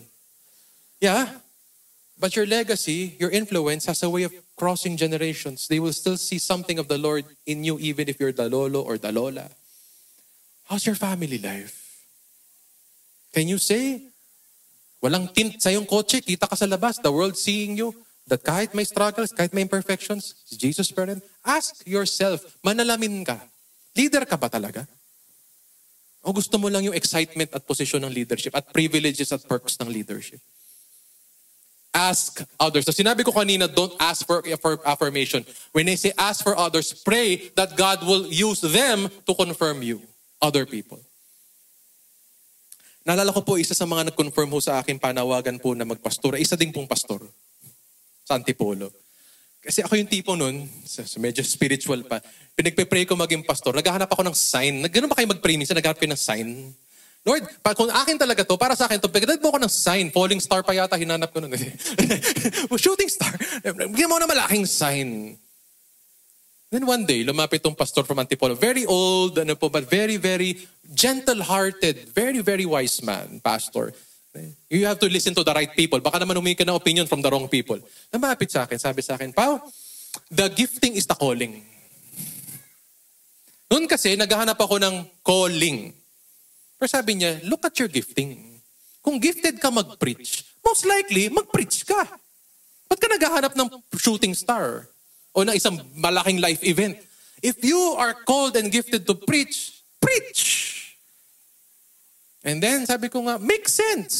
Yeah. But your legacy, your influence has a way of crossing generations. They will still see something of the Lord in you even if you're the lolo or the lola. How's your family life? Can you say, walang tint sa iyong kotse, kita ka sa labas, the world seeing you, that kahit may struggles, kahit may imperfections, Jesus present? Ask yourself, manalamin ka. Leader ka ba talaga? O gusto mo lang yung excitement at posisyon ng leadership at privileges at perks ng leadership? Ask others. So sinabi ko kanina, don't ask for affirmation. When I say ask for others, pray that God will use them to confirm you, other people. Naalala ko po, isa sa mga nag-confirm ho sa akin panawagan po na magpastora, isa din pong pastor sa Antipolo. Kasi ako yung tipo nun, medyo spiritual pa, pinagpe-pray ko maging pastor, naghahanap ako ng sign. Ganun ba kayo mag-pray minsan? Naghahanap kayo ng sign? Lord, kung akin talaga to, para sa akin to, pagkatad mo ako ng sign, falling star pa yata, hinanap ko nun. Shooting star. Bigyan mo na malaking sign. Then one day, lumapit tong pastor from Antipolo. Very old, but very, very gentle-hearted, very, very wise man, pastor. You have to listen to the right people. Baka naman humingi ka ng opinion from the wrong people. Lumapit sa akin, sabi sa akin, Pao, the gifting is the calling. Noon kasi, naghahanap ako ng calling. Pero sabi niya, look at your gifting. Kung gifted ka mag-preach, most likely, mag-preach ka. Ba't ka naghahanap ng shooting star? O ng isang malaking life event? If you are called and gifted to preach, preach! And then, sabi ko nga, makes sense.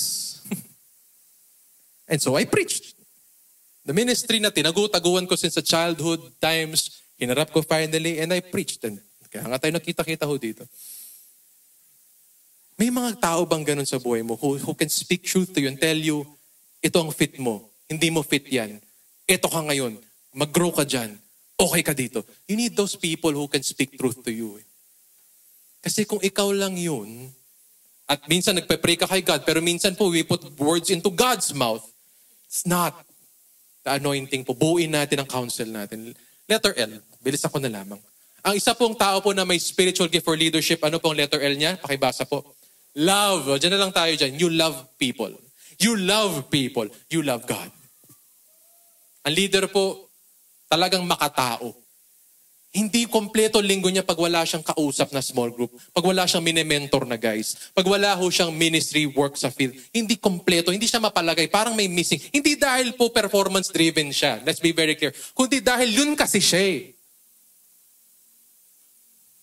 And so I preached. The ministry na tinagutaguan ko since the childhood times, hinarap ko finally, and I preached. And kaya nga tayo nakita-kita ho dito. May mga tao bang ganun sa buhay mo who can speak truth to you and tell you, ito ang fit mo, hindi mo fit yan. Ito ka ngayon, mag-grow ka dyan, okay ka dito. You need those people who can speak truth to you. Kasi kung ikaw lang yun, at minsan nagpe-pray ka kay God, pero minsan po we put words into God's mouth. It's not. the anointing po. Buuin natin ang counsel natin. Letter L. Bilis ako na lamang. Ang isa pong tao po na may spiritual gift for leadership, ano pong letter L niya? Pakibasa po. Love. O, dyan na lang tayo dyan. You love people. You love people. You love God. Ang leader po, talagang makatao. Hindi kompleto linggo niya pag wala siyang kausap na small group. Pag wala siyang mini-mentor na guys. Pag wala ho siyang ministry work sa field. Hindi kompleto. Hindi siya mapalagay. Parang may missing. Hindi dahil po performance-driven siya. Let's be very clear. Kundi dahil yun kasi siya eh.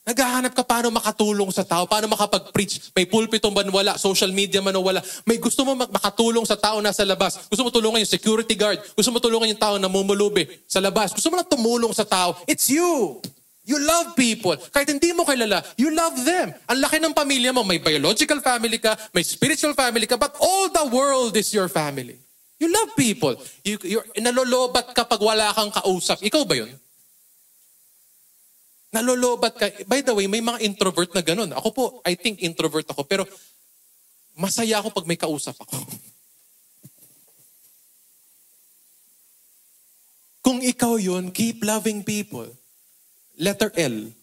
Naghahanap ka paano makatulong sa tao, paano makapag-preach. May pulpito man wala, social media man wala. May gusto mo makatulong sa tao nasa labas. Gusto mo tulungan yung security guard. Gusto mo tulungan yung tao na mumulubi sa labas. Gusto mo lang tumulong sa tao. It's you. You love people. Kahit hindi mo kilala, you love them. Ang laki ng pamilya mo. May biological family ka, may spiritual family ka, but all the world is your family. You love people. You're nalolobat ka pag wala kang kausap. Ikaw ba yun? Nalolobat ka. By the way, may mga introvert na ganun. Ako po, I think introvert ako. Pero masaya ako pag may kausap ako. Kung ikaw yun, keep loving people. Letter L,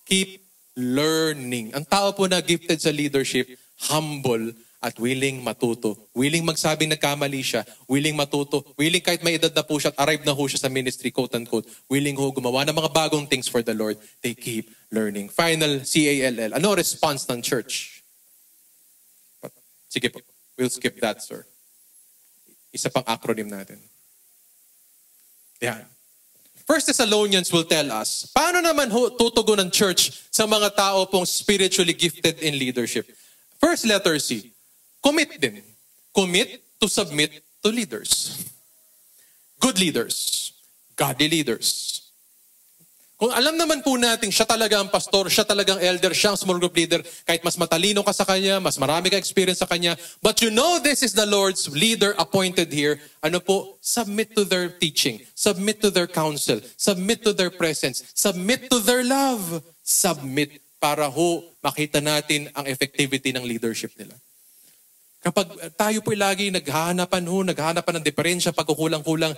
keep learning. Ang tao po na gifted sa leadership, humble at willing matuto. Willing magsabing nagkamali siya. Willing matuto. Willing kahit may edad na po siya at arrived na po siya sa ministry, quote-unquote. Willing ho gumawa ng mga bagong things for the Lord. They keep learning. Final, CALL. Ano response ng church? Sige po. We'll skip that, sir. Isa pang acronym natin. Yan. First Thessalonians will tell us, paano naman tutugon ng church sa mga tao pong spiritually gifted in leadership? First letter C. Commit din. Commit to submit to leaders. Good leaders. Godly leaders. Kung alam naman po natin, siya talaga ang pastor, siya talagang elder, siya ang small group leader, kahit mas matalino ka sa kanya, mas marami ka experience sa kanya, but you know this is the Lord's leader appointed here, ano po, submit to their teaching, submit to their counsel, submit to their presence, submit to their love, submit para ho makita natin ang effectivity ng leadership nila. Kapag tayo po lagi naghahanapan ng diferensya, pagkukulang-kulang,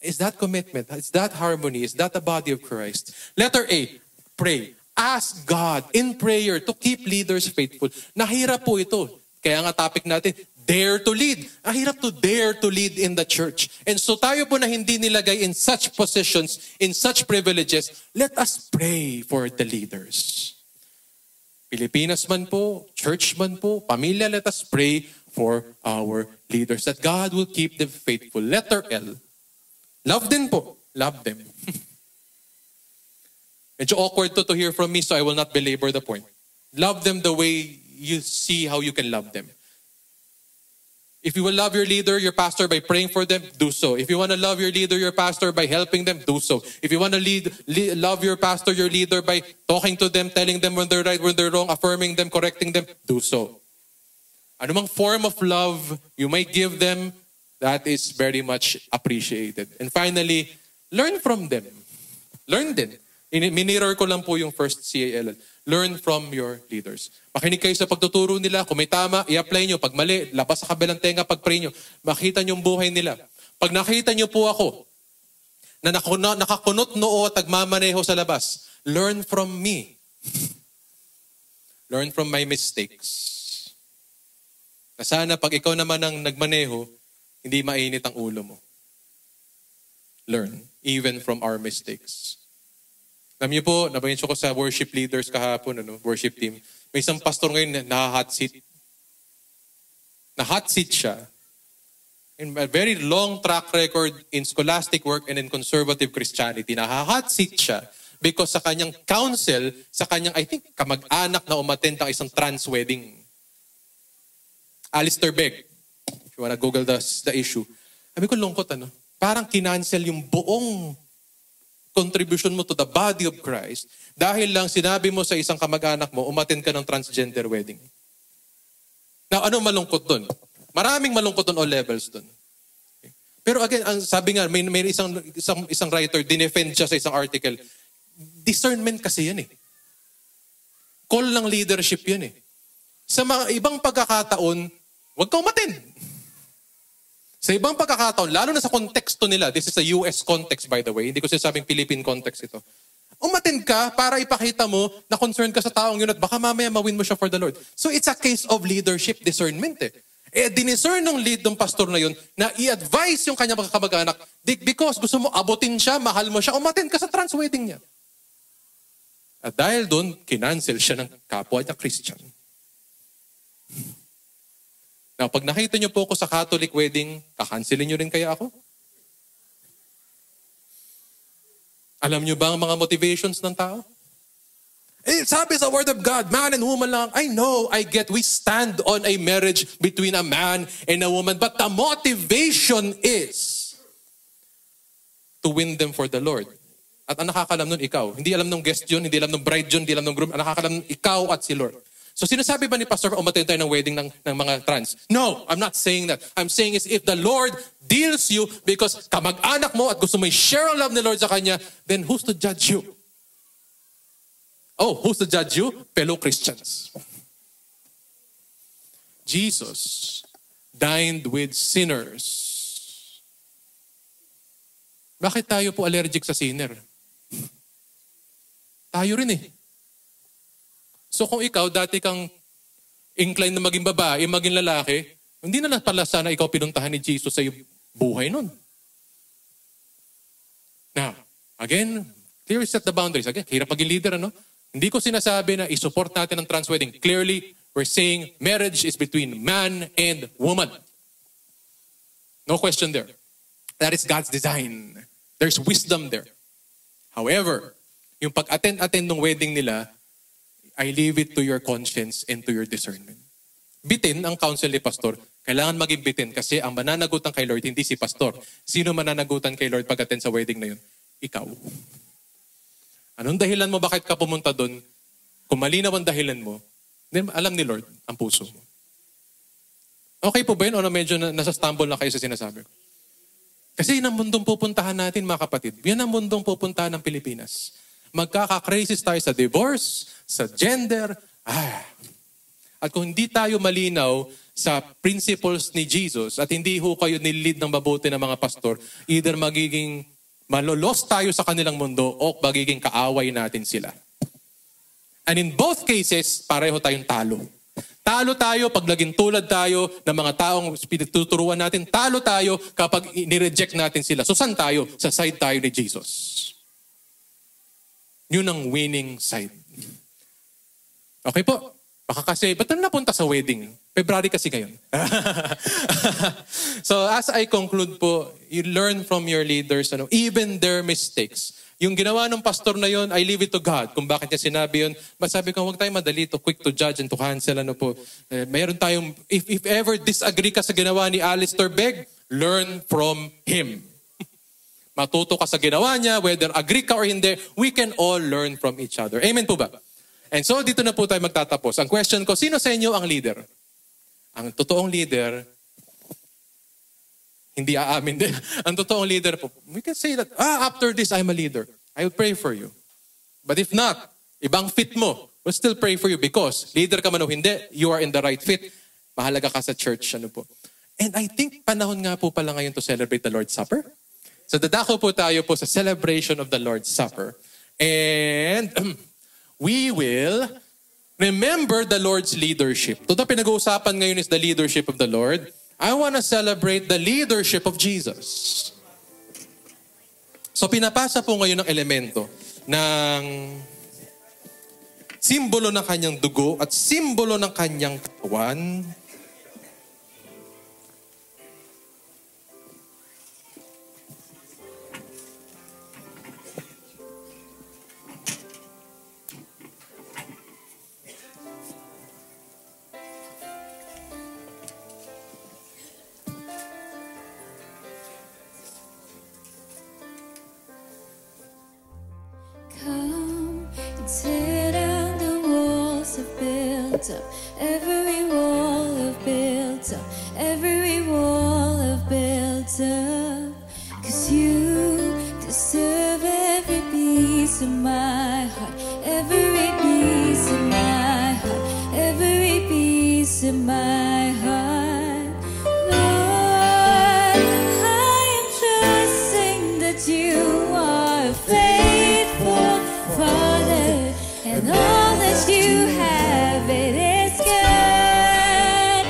is that commitment? Is that harmony? Is that the body of Christ? Letter A, pray. Ask God in prayer to keep leaders faithful. Nahirap po ito. Kaya nga topic natin, dare to lead. Nahirap to dare to lead in the church. And so tayo po na hindi nilagay in such positions, in such privileges, let us pray for the leaders. Pilipinas man po, church man po, pamilya, let us pray for our leaders that God will keep them faithful. Letter L. Love din po. Love them. Medyo awkward to hear from me, so I will not belabor the point. Love them the way you see how you can love them. If you will love your leader, your pastor, by praying for them, do so. If you want to love your leader, your pastor, by helping them, do so. If you want to love your pastor, your leader, by talking to them, telling them when they're right, when they're wrong, affirming them, correcting them, do so. Anumang form of love you might give them, that is very much appreciated. And finally, learn from them. Learn din. Minirror ko lang po yung first CALL. Learn from your leaders. Makinig kayo sa pagtuturo nila. Kung may tama, i-apply nyo. Pag mali, labas sa kabilang tenga, pag-pray nyo. Makita nyo yung buhay nila. Pag nakita nyo po ako, na nakakunot noo at nagmamaneho sa labas, learn from me. Learn from my mistakes. Na sana pag ikaw naman ang nagmaneho, hindi mainit ang ulo mo. Learn, even from our mistakes. Alam niyo po, nabanggit ko sa worship leaders kahapon, worship team. May isang pastor ngayon na hot seat. Na hot seat siya. In a very long track record in scholastic work and in conservative Christianity. Na hot seat siya because sa kanyang counsel, sa kanyang, I think, kamag-anak na umattend ng isang trans wedding. Alistair Begg. If you wanna Google the issue. Sabi ko, lungkot Parang kinancel yung buong contribution mo to the body of Christ dahil lang sinabi mo sa isang kamag-anak mo, umattend ka ng transgender wedding. Now, ano malungkot dun? Maraming malungkot dun o levels dun. Okay. Pero again, sabi nga, may isang writer, dinefend siya sa isang article. Discernment kasi yan Call ng leadership yan Sa mga ibang pagkakataon, huwag ka umattend. Sa ibang pagkakataon, lalo na sa konteksto nila, this is a US context by the way, hindi ko sinasabing Philippine context ito. Umattend ka para ipakita mo na concerned ka sa taong yun at baka mamaya mawin mo siya for the Lord. So it's a case of leadership discernment eh. Diniscern ng lead ng pastor na yun na i-advise yung kanyang mga kamag-anak because gusto mo abutin siya, mahal mo siya, umattend ka sa trans wedding niya. At dahil doon, kinancel siya ng kapwa niya Christian. Now, pag nakita niyo po ako sa Catholic wedding, kakansilin niyo rin kaya ako? Alam niyo ba ang mga motivations ng tao? Sabi sa Word of God, man and woman lang. I know, I get, we stand on a marriage between a man and a woman, but the motivation is to win them for the Lord. At ang nakakalam nun, ikaw. Hindi alam ng guest yun, hindi alam ng bride yun, hindi alam ng groom. Ang nakakalam nun, ikaw at si Lord. So sinasabi ba ni Pastor, umattend tayo ng wedding ng mga trans? No, I'm not saying that. I'm saying is if the Lord deals you because kamag-anak mo at gusto mo i-share ang love ni Lord sa Kanya, then who's to judge you? Oh, who's to judge you? Fellow Christians. Jesus dined with sinners. Bakit tayo po allergic sa sinner? Tayo rin eh. So kung ikaw, dati kang inclined na maging babae, maging lalaki, hindi na lang pala sana ikaw pinuntahan ni Jesus sa iyong buhay nun. Now, again, clearly set the boundaries. Again, hirap maging leader, ano? Hindi ko sinasabi na isupport natin ang trans wedding. Clearly, we're saying marriage is between man and woman. No question there. That is God's design. There's wisdom there. However, yung pag-attend ng wedding nila, I leave it to your conscience and to your discernment. Bitin ang counsel ni pastor. Kailangan maging bitin kasi ang mananagutan kay Lord, hindi si pastor. Sino mananagutan kay Lord pag-attend sa wedding na yun? Ikaw. Anong dahilan mo bakit ka pumunta doon? Kung malinaw ang dahilan mo, then alam ni Lord ang puso mo. Okay po ba yun? O medyo nasa-stumble na kayo sa sinasabi ko? Kasi yun ang mundong pupuntahan natin mga kapatid. Yan ang mundong pupuntahan ng Pilipinas. Magkaka-crisis tayo sa divorce, sa gender. At kung hindi tayo malinaw sa principles ni Jesus at hindi ho kayo nilid ng mabuti ng mga pastor, either magiging malolos tayo sa kanilang mundo o magiging kaaway natin sila. And in both cases, pareho tayong talo. Talo tayo pag naging tulad tayo ng mga taong tuturuan natin. Talo tayo kapag nireject natin sila. So saan tayo? Sa side tayo ni Jesus. Yun ang winning side. Okay po. Baka kasi, ba't na napunta sa wedding? February kasi ngayon. So as I conclude po, you learn from your leaders, even their mistakes. Yung ginawa ng pastor na yun, I leave it to God. Kung bakit niya sinabi yun, masabi ko, huwag tayo madali to quick to judge and to cancel. Mayroon tayong, if ever disagree ka sa ginawa ni Alistair Begg, learn from him. Matuto ka sa ginawa niya, whether agree ka or hindi, we can all learn from each other. Amen po ba? And so, dito na po tayo magtatapos. Ang question ko, sino sa inyo ang leader? Ang totoong leader, hindi aamin din. Ang totoong leader po, we can say that, after this, I'm a leader. I will pray for you. But if not, ibang fit mo, we'll still pray for you because leader ka man o hindi, you are in the right fit. Mahalaga ka sa church. And I think panahon nga po pala ngayon to celebrate the Lord's Supper. So dadako po tayo po sa celebration of the Lord's Supper. And we will remember the Lord's leadership. Ito na pinag-uusapan ngayon is the leadership of the Lord. I want to celebrate the leadership of Jesus. So pinapasa po ngayon ng elemento ng simbolo ng kanyang dugo at simbolo ng kanyang katawan. Tear down the walls I've built up. Every wall I've built up. Every wall I've built up. 'Cause you deserve every piece of my heart. Every piece of my heart. Every piece of my heart. Lord, and all that you have, it is good.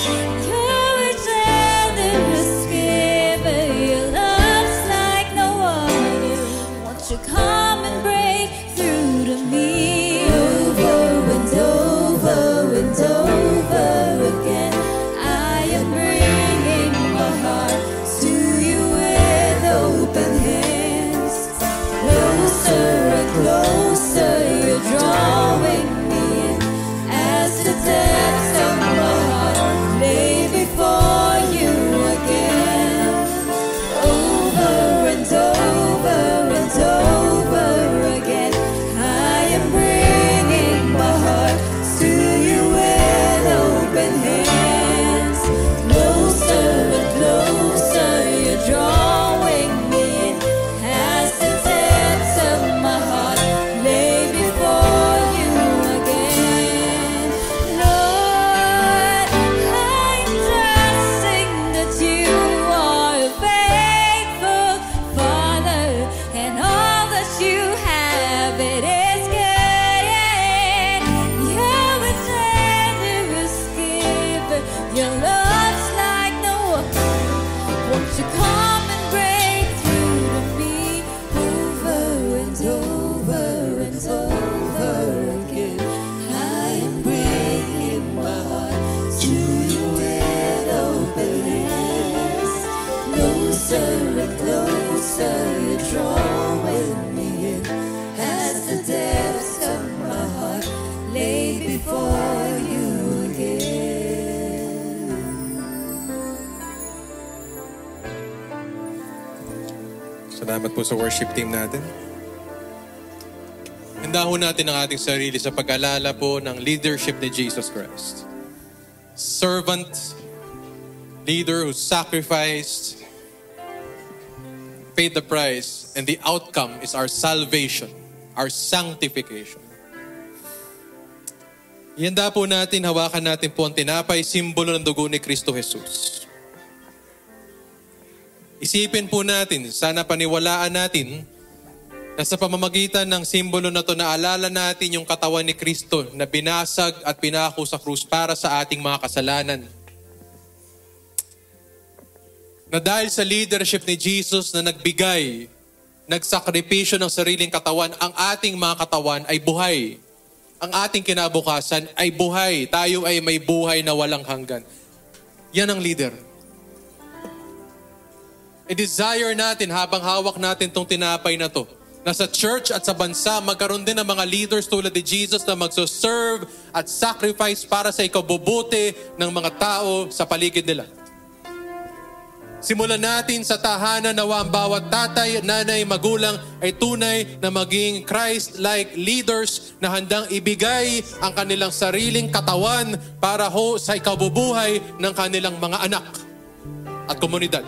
You're a generous giver, your love's like no other. Won't you come and break through to me over and over and over again? I am bringing my heart to you with open hands. Closer and closer, you're drawing me in as the depths of my heart lay before you again. Over and over and over again, I am bringing my heart to you with open hands. Closer and closer, you're drawing me in as the depths of my heart lay before you again. Lord, I'm trusting that you are a faithful Father, and all that you have, it is good. You're a generous giver, your love's like no other. Won't you come and break through to me over and over and over again? I am bringing my heart to you with open hands. Closer and closer, you're drawing me in as the depths of my heart lay before you again. Salamat po sa worship team natin. Handa ho natin ang ating sarili sa pag-alala po ng leadership ni Jesus Christ. Servant, leader who sacrificed, paid the price, and the outcome is our salvation, our sanctification. Ihanda po natin, hawakan natin po ang tinapay, simbolo ng dugo ni Kristo Jesus. Isipin po natin, sana paniwalaan natin na sa pamamagitan ng simbolo na to, naalala natin yung katawan ni Kristo na binasag at pinako sa krus para sa ating mga kasalanan. Na dahil sa leadership ni Jesus na nagbigay, nagsakripisyo ng sariling katawan, ang ating mga katawan ay buhay. Ang ating kinabukasan ay buhay. Tayo ay may buhay na walang hanggan. Yan ang leader. I-desire natin habang hawak natin itong tinapay na to, na sa church at sa bansa, magkaroon din ng mga leaders tulad ni Jesus na magsoserve at sacrifice para sa ikabubuti ng mga tao sa paligid nila. Simulan natin sa tahanan, nawa ang bawat tatay, nanay, magulang ay tunay na maging Christ-like leaders na handang ibigay ang kanilang sariling katawan para ho sa ikabubuhay ng kanilang mga anak at komunidad.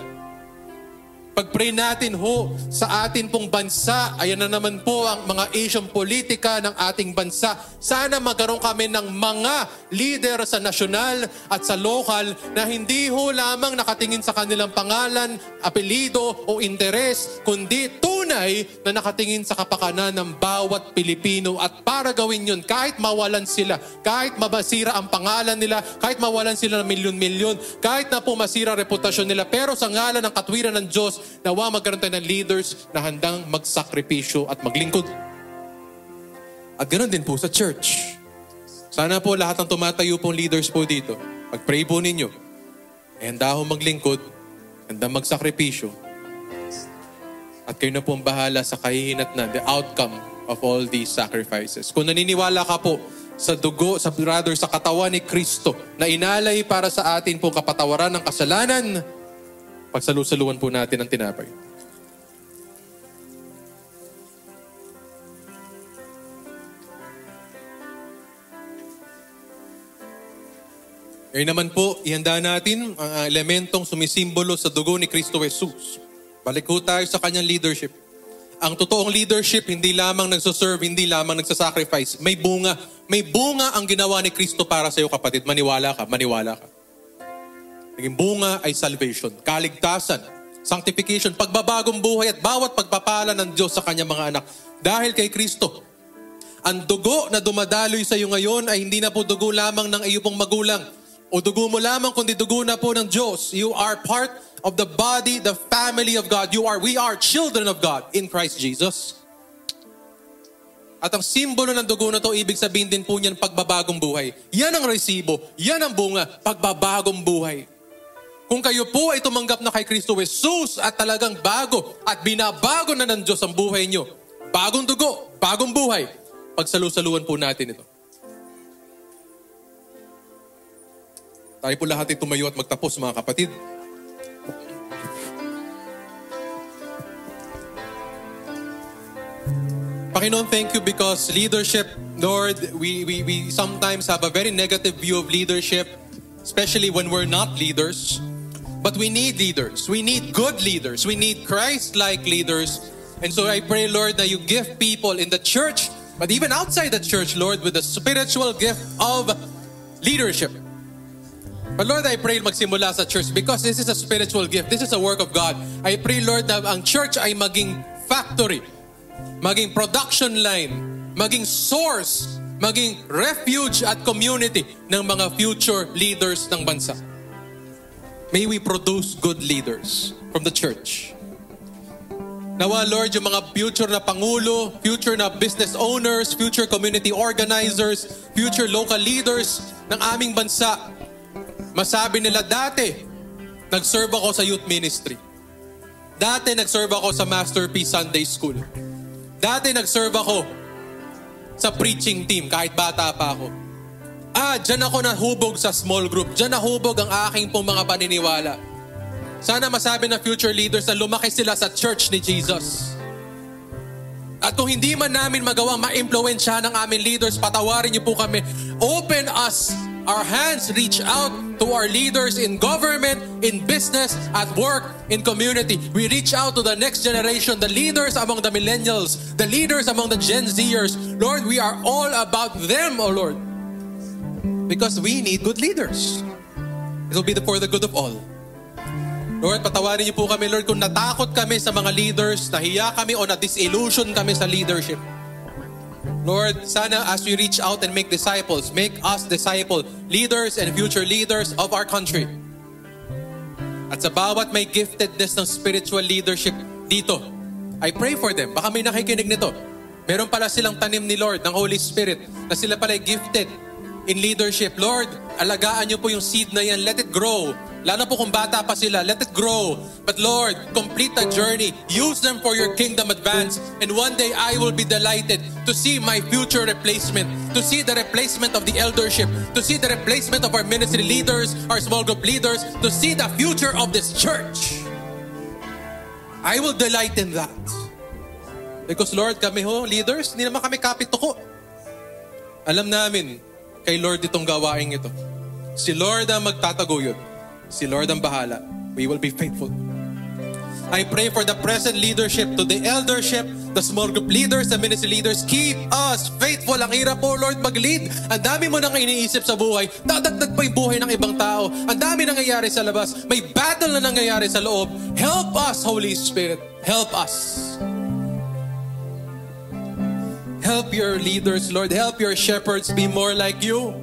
Pag-pray natin ho sa atin pong bansa, ayan na naman po ang mga isyong politika ng ating bansa. Sana magkaroon kami ng mga leader sa nasyonal at sa lokal na hindi ho lamang nakatingin sa kanilang pangalan, apelido o interes, kundi tunay na nakatingin sa kapakanan ng bawat Pilipino. At para gawin yun, kahit mawalan sila, kahit mabasira ang pangalan nila, kahit mawalan sila ng milyon-milyon, kahit na po masira reputasyon nila, pero sa ngalan ng katwiran ng Diyos, nawa magkaroon tayo ng leaders na handang magsakripisyo at maglingkod. At ganoon din po sa church. Sana po lahat ng tumatayo pong leaders po dito, pag-pray po ninyo, handa ho maglingkod, handa magsakripisyo, at kayo na po ang bahala sa kahihinat na the outcome of all these sacrifices. Kung naniniwala ka po sa dugo, sa katawan ni Kristo na inalay para sa atin po kapatawaran ng kasalanan, pagsalusaluan po natin ang tinapay. Ngayon naman po, ihanda natin ang elementong sumisimbolo sa dugo ni Kristo Jesus. Balik po tayo sa kanyang leadership. Ang totoong leadership, hindi lamang nagsoserve, hindi lamang nagsasacrifice. May bunga. May bunga ang ginawa ni Kristo para sa iyo, kapatid. Maniwala ka, maniwala ka. Naging bunga ay salvation, kaligtasan, sanctification, pagbabagong buhay at bawat pagpapala ng Diyos sa kanyang mga anak. Dahil kay Kristo, Ang dugo na dumadaloy sa iyo ngayon ay hindi na po dugo lamang ng iyo pong magulang o dugo mo lamang kundi dugo na po ng Diyos. You are part of the body, the family of God. We are children of God in Christ Jesus. At ang simbolo ng dugo na to, ibig sabihin din po niyan pagbabagong buhay. Yan ang resibo, yan ang bunga, pagbabagong buhay. Kung kayo po ay tumanggap na kay Kristo Jesus at talagang bago at binabago na ng Diyos ang buhay nyo, bagong dugo, bagong buhay, pagsalu-saluan po natin ito. Tayo po lahat ay tumayo at magtapos, mga kapatid. Panginoon, thank you because leadership, Lord, we sometimes have a very negative view of leadership, especially when we're not leaders. But we need leaders. We need good leaders. We need Christ-like leaders. And so I pray, Lord, that you give people in the church, but even outside the church, Lord, with the spiritual gift of leadership. But Lord, I pray magsimula sa church because this is a spiritual gift. This is a work of God. I pray, Lord, na ang church ay maging factory, maging production line, maging source, maging refuge at community ng mga future leaders ng bansa. May we produce good leaders from the church. Nawa, Lord, yung mga future na pangulo, future na business owners, future community organizers, future local leaders ng aming bansa, masabi nila, dati, nag-serve ako sa youth ministry. Dati, nag-serve ako sa Masterpiece Sunday School. Dati, nag-serve ako sa preaching team kahit bata pa ako. Diyan ako nahubog sa small group. Diyan nahubog ang aking pong mga paniniwala. Sana masabi ng future leaders na lumaki sila sa church ni Jesus. At kung hindi man namin magawang ma-impluwensya ng aming leaders, patawarin niyo po kami. Open us our hands, reach out to our leaders in government, in business, at work, in community. We reach out to the next generation, the leaders among the millennials, the leaders among the Gen Zers. Lord, we are all about them, O Lord. Because we need good leaders. It will be for the good of all. Lord, patawarin niyo po kami, Lord, kung natakot kami sa mga leaders, nahiya kami o na-disillusion kami sa leadership. Lord, sana as we reach out and make disciples, make us disciple leaders and future leaders of our country. At sa bawat may giftedness ng spiritual leadership dito, I pray for them. Baka may nakikinig nito. Meron pala silang tanim ni Lord, ng Holy Spirit, na sila pala gifted in leadership. Lord, alagaan niyo po yung seed na yan. Let it grow. Lalo po kung bata pa sila, let it grow. But Lord, complete the journey. Use them for your kingdom advance. And one day, I will be delighted to see my future replacement, to see the replacement of the eldership, to see the replacement of our ministry leaders, our small group leaders, to see the future of this church. I will delight in that. Because Lord, kami leaders, hindi naman kami kapituko. Alam namin, kay Lord itong gawain ito. Si Lord ang magtataguyod. Si Lord ang bahala. We will be faithful. I pray for the present leadership, to the eldership, the small group leaders, the ministry leaders. Keep us faithful. Ang hirap po, Lord, mag-lead. Ang dami mo nang iniisip sa buhay. Dadagdag pa yung buhay ng ibang tao. Ang dami nangyayari sa labas. May battle na nangyayari sa loob. Help us, Holy Spirit. Help us. Help your leaders, Lord. Help your shepherds be more like you.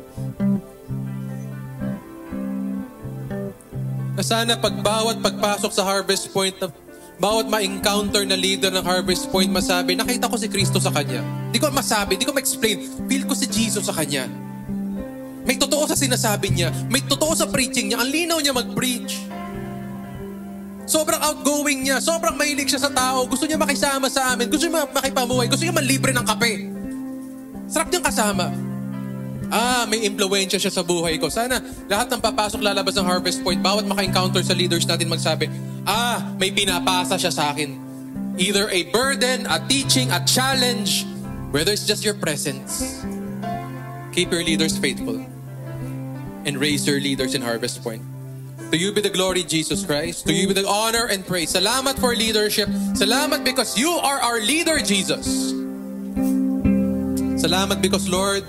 Na sana pagpasok sa Harvest Point, bawat ma-encounter na leader ng Harvest Point, masabi, nakita ko si Kristo sa kanya. Di ko masabi, di ko ma-explain. Feel ko si Jesus sa kanya. May totoo sa sinasabi niya. May totoo sa preaching niya. Ang linaw niya mag-preach. Sobrang outgoing niya. Sobrang mahilig siya sa tao. Gusto niya makisama sa amin. Gusto niya makipamuhay. Gusto niya manlibre ng kape. Sarap niyang kasama. May impluwensya siya sa buhay ko. Sana lahat ng papasok lalabas ng Harvest Point, bawat maka-encounter sa leaders natin magsabi, may pinapasa siya sa akin. Either a burden, a teaching, a challenge, whether it's just your presence. Keep your leaders faithful and raise your leaders in Harvest Point. To you be the glory, Jesus Christ. To you be the honor and praise. Salamat for leadership. Salamat because you are our leader, Jesus. Salamat because, Lord,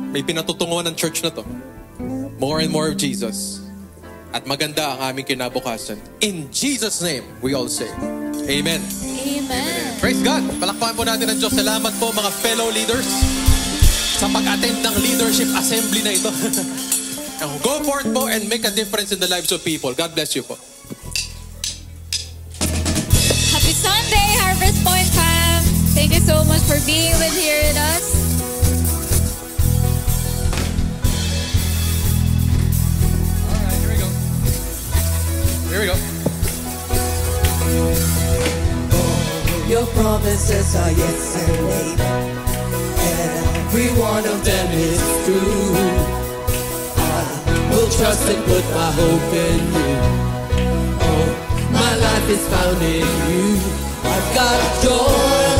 may pinatutunguhan ng church na to. More and more of Jesus. At maganda ang aming kinabukasan. In Jesus' name, we all say, Amen. Amen. Praise God. Palakpakan po natin ang Diyos. Salamat po mga fellow leaders sa pag-attend ng leadership assembly na ito. Go forth po and make a difference in the lives of people. God bless you po. Happy Sunday, Harvest Point fam! Thank you so much for being here with us. All right, here we go. Here we go. Your promises are yes and amen. Every one of them is true. I will trust and put my hope in you. Oh, my life is found in you. I've got joy.